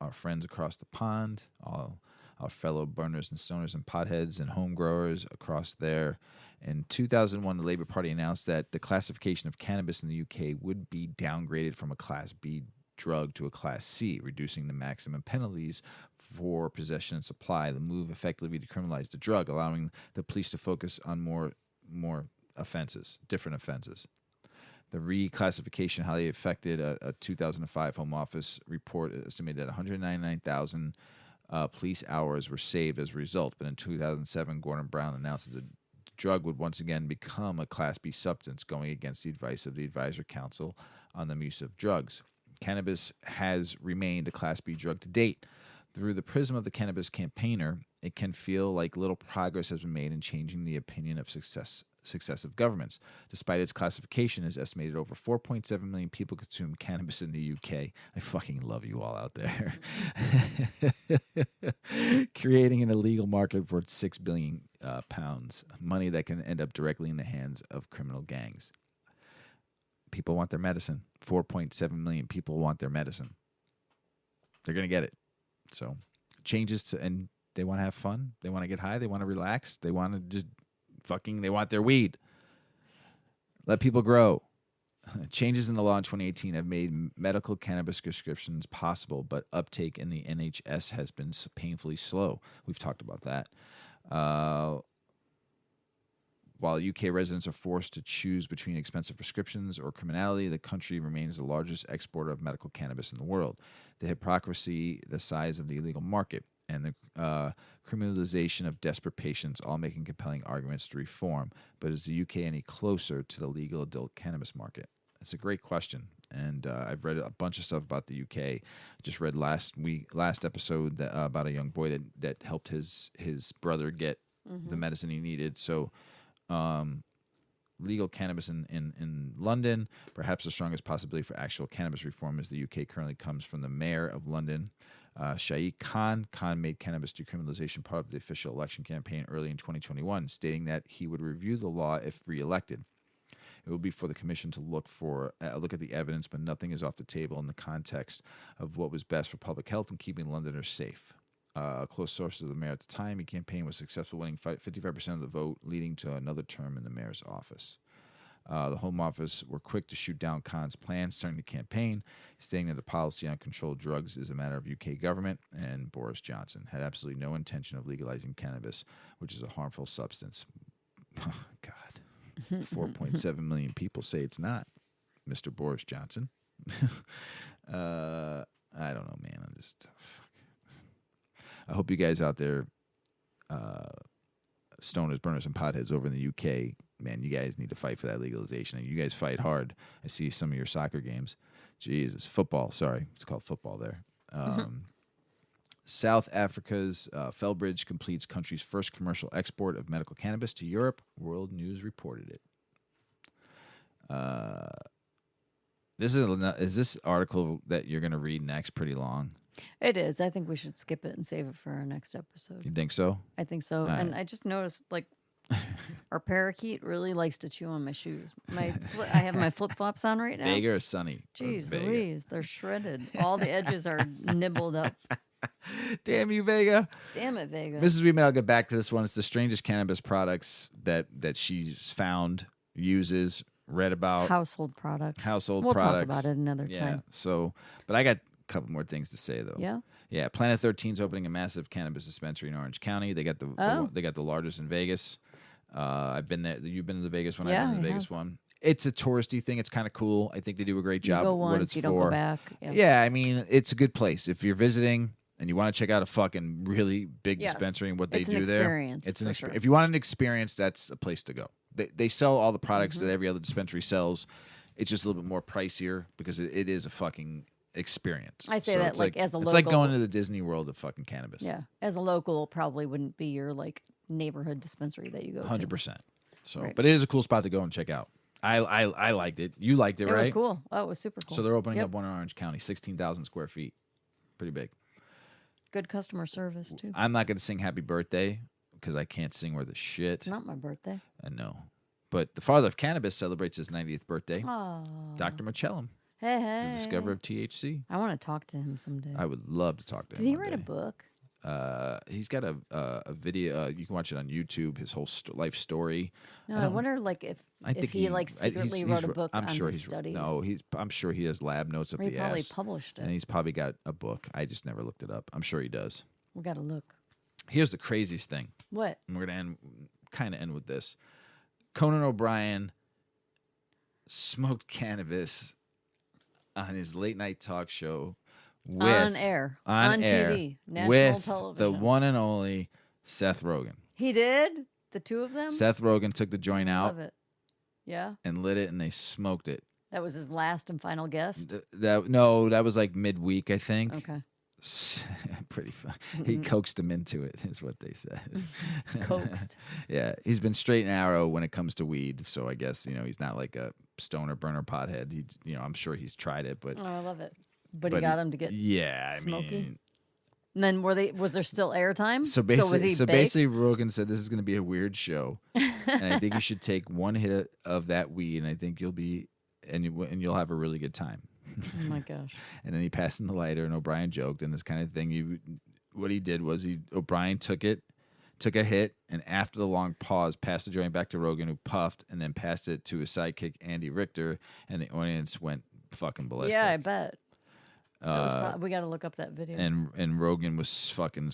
our friends across the pond, all our fellow burners and stoners and potheads and home growers across there? In 2001, the Labour Party announced that the classification of cannabis in the UK would be downgraded from a Class B drug to a Class C, reducing the maximum penalties for possession and supply. The move effectively decriminalized the drug, allowing the police to focus on more offenses, different offenses. The reclassification highly affected a 2005 Home Office report estimated that 199,000 police hours were saved as a result. But in 2007, Gordon Brown announced that the drug would once again become a Class B substance, going against the advice of the Advisory Council on the Use of Drugs. Cannabis has remained a Class B drug to date. Through the prism of the cannabis campaigner, it can feel like little progress has been made in changing the opinion of successive governments. Despite its classification, it's estimated over 4.7 million people consume cannabis in the UK. I fucking love you all out there. Creating an illegal market for 6 billion pounds, money that can end up directly in the hands of criminal gangs. People want their medicine. 4.7 million people want their medicine. They're going to get it. So changes to, and they want to have fun. They want to get high. They want to relax. They want to just they want their weed. Let people grow. Changes in the law in 2018 have made medical cannabis prescriptions possible, but uptake in the NHS has been painfully slow. We've talked about that. While UK residents are forced to choose between expensive prescriptions or criminality, the country remains the largest exporter of medical cannabis in the world. The hypocrisy, the size of the illegal market, and the criminalization of desperate patients all making compelling arguments to reform. But is the UK any closer to the legal adult cannabis market? It's a great question, and I've read a bunch of stuff about the UK. I just read last episode about a young boy that helped his brother get the medicine he needed. So legal cannabis in London, perhaps the strongest possibility for actual cannabis reform is the UK currently comes from the mayor of London, Shaikh Khan. Khan made cannabis decriminalization part of the official election campaign early in 2021, stating that he would review the law if re-elected. It will be for the commission to look at the evidence, but nothing is off the table in the context of what was best for public health and keeping Londoners safe. A close source of the mayor at the time, he campaigned was successful, winning 55% of the vote, leading to another term in the mayor's office. The Home Office were quick to shoot down Khan's plans during the campaign, stating that the policy on controlled drugs is a matter of UK government, and Boris Johnson had absolutely no intention of legalizing cannabis, which is a harmful substance. God, 4.7 million people say it's not, Mr. Boris Johnson. I don't know, man. I hope you guys out there, stoners, burners, and potheads over in the UK, man, you guys need to fight for that legalization. And you guys fight hard. I see some of your soccer games. Jesus. Football, sorry. It's called football there. South Africa's Felbridge completes country's first commercial export of medical cannabis to Europe. World News reported it. Is this article that you're going to read next pretty long? It is. I think we should skip it and save it for our next episode. You think so? I think so. Right. And I just noticed, like, our parakeet really likes to chew on my shoes. I have my flip-flops on right now. Vega or Sunny? Jeez Vega? Louise, they're shredded. All the edges are nibbled up. Damn you, Vega. Damn it, Vega. Mrs. WeedMan, I'll get back to this one. It's the strangest cannabis products that she's found, uses, read about. Household products. Household we'll products. We'll talk about it another time. So, but I got a couple more things to say though. Yeah. Yeah. Planet 13's opening a massive cannabis dispensary in Orange County. They got the largest in Vegas. I've been there. You've been to the Vegas one. Yeah, I've been to the Vegas one. It's a touristy thing. It's kind of cool. I think they do a great job. You go what once, it's you for. don't go back. Yeah, I mean, it's a good place if you're visiting and you want to check out a fucking really big dispensary and what they do there. It's an experience. Sure. If you want an experience, that's a place to go. They sell all the products that every other dispensary sells. It's just a little bit more pricier because it is a fucking experience. I say that like as a local. It's like going to the Disney World of fucking cannabis. Yeah, as a local, probably wouldn't be your like neighborhood dispensary that you go 100%. So, right. But it is a cool spot to go and check out. I liked it. You liked it, right? It was cool. Oh, it was super cool. So they're opening up one in Orange County, 16,000 square feet. Pretty big. Good customer service too. I'm not going to sing Happy Birthday because I can't sing worth a shit. It's not my birthday. I know. But the father of cannabis celebrates his 90th birthday. Oh. Dr. Michellam, Hey. the discoverer of THC. I want to talk to him someday. I would love to talk to him. Did he write a book? He's got a video. You can watch it on YouTube. His whole life story. No, I wonder like if he like secretly wrote a book I'm on sure his studies. I'm sure he has lab notes up or he the probably ass. published it. And he's probably got a book. I just never looked it up. I'm sure he does. We got to look. Here's the craziest thing. What? And we're gonna end with this. Conan O'Brien smoked cannabis on his late night talk show on air, on TV, national with television. the one and only Seth Rogen. He did? The two of them? Seth Rogen took the joint out Love it. Yeah? and lit it, and they smoked it. That was his last and final guest? That was like midweek, I think. Okay. Pretty fun. He coaxed him into it, is what they said. Coaxed. Yeah, he's been straight and narrow when it comes to weed. So I guess he's not like a stoner burner pothead. I'm sure he's tried it, but oh, I love it. But he got him to get smoky. I mean, and then was there still airtime? So basically, baked? Rogan said this is going to be a weird show, and I think you should take one hit of that weed, and I think you'll have a really good time. Oh my gosh! And then he passed in the lighter, and O'Brien joked, and this kind of thing. What he did was O'Brien took a hit, and after the long pause, passed the joint back to Rogan, who puffed, and then passed it to his sidekick Andy Richter, and the audience went fucking ballistic. Yeah, I bet. We got to look up that video. And Rogan was fucking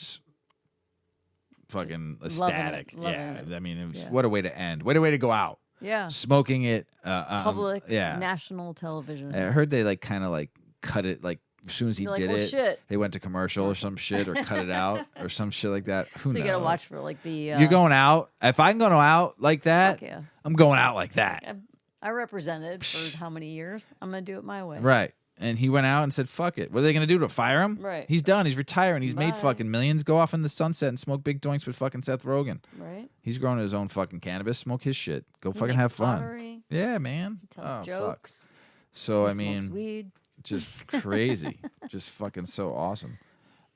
ecstatic. Loving it. I mean, it was what a way to end. What a way to go out. Yeah. Smoking it. Public. National television. I heard they kind of cut it as soon as he did it. Shit. They went to commercial or some shit or cut it out or some shit like that. Who knows? So you got to watch for the. You're going out. If I'm going out like that, I'm going out like that. I represented for how many years? I'm going to do it my way. Right. And he went out and said, fuck it. What are they going to do? To fire him? Right. He's done. He's retiring. He's made fucking millions. Go off in the sunset and smoke big joints with fucking Seth Rogen. Right. He's growing his own fucking cannabis. Smoke his shit. Go He fucking makes have fun. pottery. Yeah, man. He tells jokes. Fuck. So, He I mean, smokes weed. just crazy. Just fucking so awesome.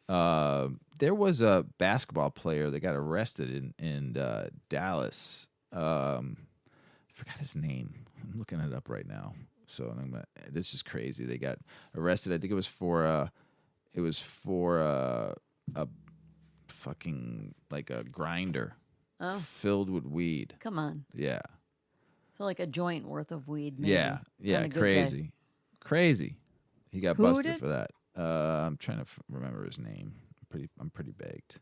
There was a basketball player that got arrested in Dallas. I forgot his name. I'm looking it up right now. So this is crazy. They got arrested. I think it was for a fucking like a grinder filled with weed. Come on. Yeah. So like a joint worth of weed. Maybe, Yeah, on a good day. crazy. He got Who busted did? for that. I'm trying to remember his name. I'm pretty baked.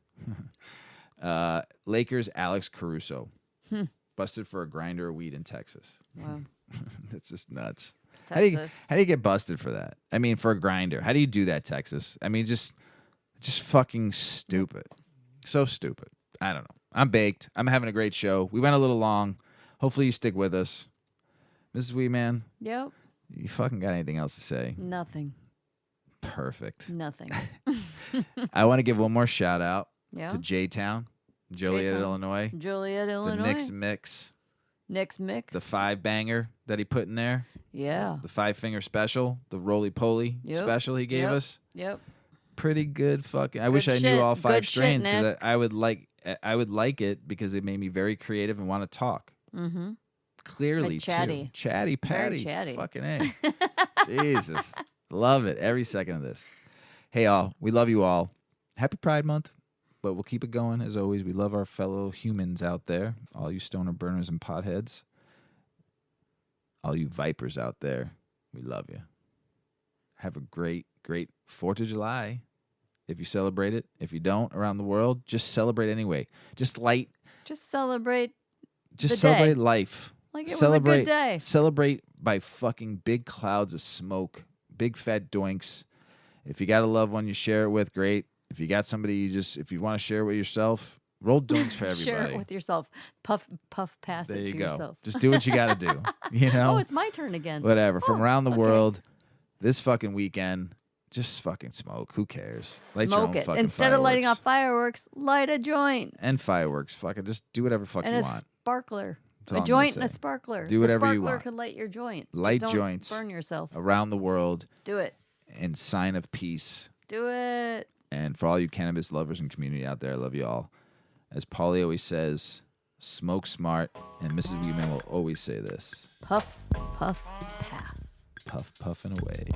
Lakers Alex Caruso busted for a grinder of weed in Texas. Wow. That's just nuts. Texas. How do you get busted for that? I mean, for a grinder. How do you do that, Texas? I mean, just fucking stupid. So stupid. I don't know. I'm baked. I'm having a great show. We went a little long. Hopefully you stick with us. Mrs. WeedMan, Yep. you fucking got anything else to say? Nothing. Perfect. Nothing. I want to give one more shout out Yeah. to J-Town, Joliet, J-Town. Illinois. Joliet, Illinois. The Nick's Mix. Nick's Mix. The 5-banger that he put in there. Yeah. The 5-finger special. The roly-poly Yep. special he gave Yep. us. Yep. Pretty good fucking. I wish I shit. knew all 5 Good shit, strains because Nick. I would like it because it made me very creative and want to talk. Mm-hmm. Clearly, Like chatty. too. Chatty Patty. Very chatty. Fucking A. Jesus. Love it. Every second of this. Hey, all. We love you all. Happy Pride Month, but we'll keep it going as always. We love our fellow humans out there, all you stoner burners and potheads, all you vipers out there. We love you. Have a great, great 4th of July. If you celebrate it, if you don't, around the world, just celebrate anyway. Just celebrate Just the celebrate day. life. like it Celebrate, was a good day. Celebrate by fucking big clouds of smoke, big fat doinks. If you got a loved one you share it with, great. If you got somebody if you want to share it with yourself, roll doinks for everybody. Share it with yourself. Puff pass there it you to go. yourself. Just do what you got to do. You know? Oh, it's my turn again. Whatever. From around the okay. world, this fucking weekend, just fucking smoke. Who cares? Light your Smoke own it. fucking Instead of lighting fireworks. off fireworks, light a joint And fireworks. Fucking just do whatever fuck and you a want. sparkler. That's all A I'm joint gonna and a say. sparkler. Do whatever the you sparkler want. can light your joint. Light Just don't joints. burn yourself. Around the world Do it. in sign of peace. Do it. And for all you cannabis lovers and community out there, I love you all. As Paulie always says, smoke smart. And Mrs. WeedMan will always say this. Puff, puff, pass. Puff, puffing away.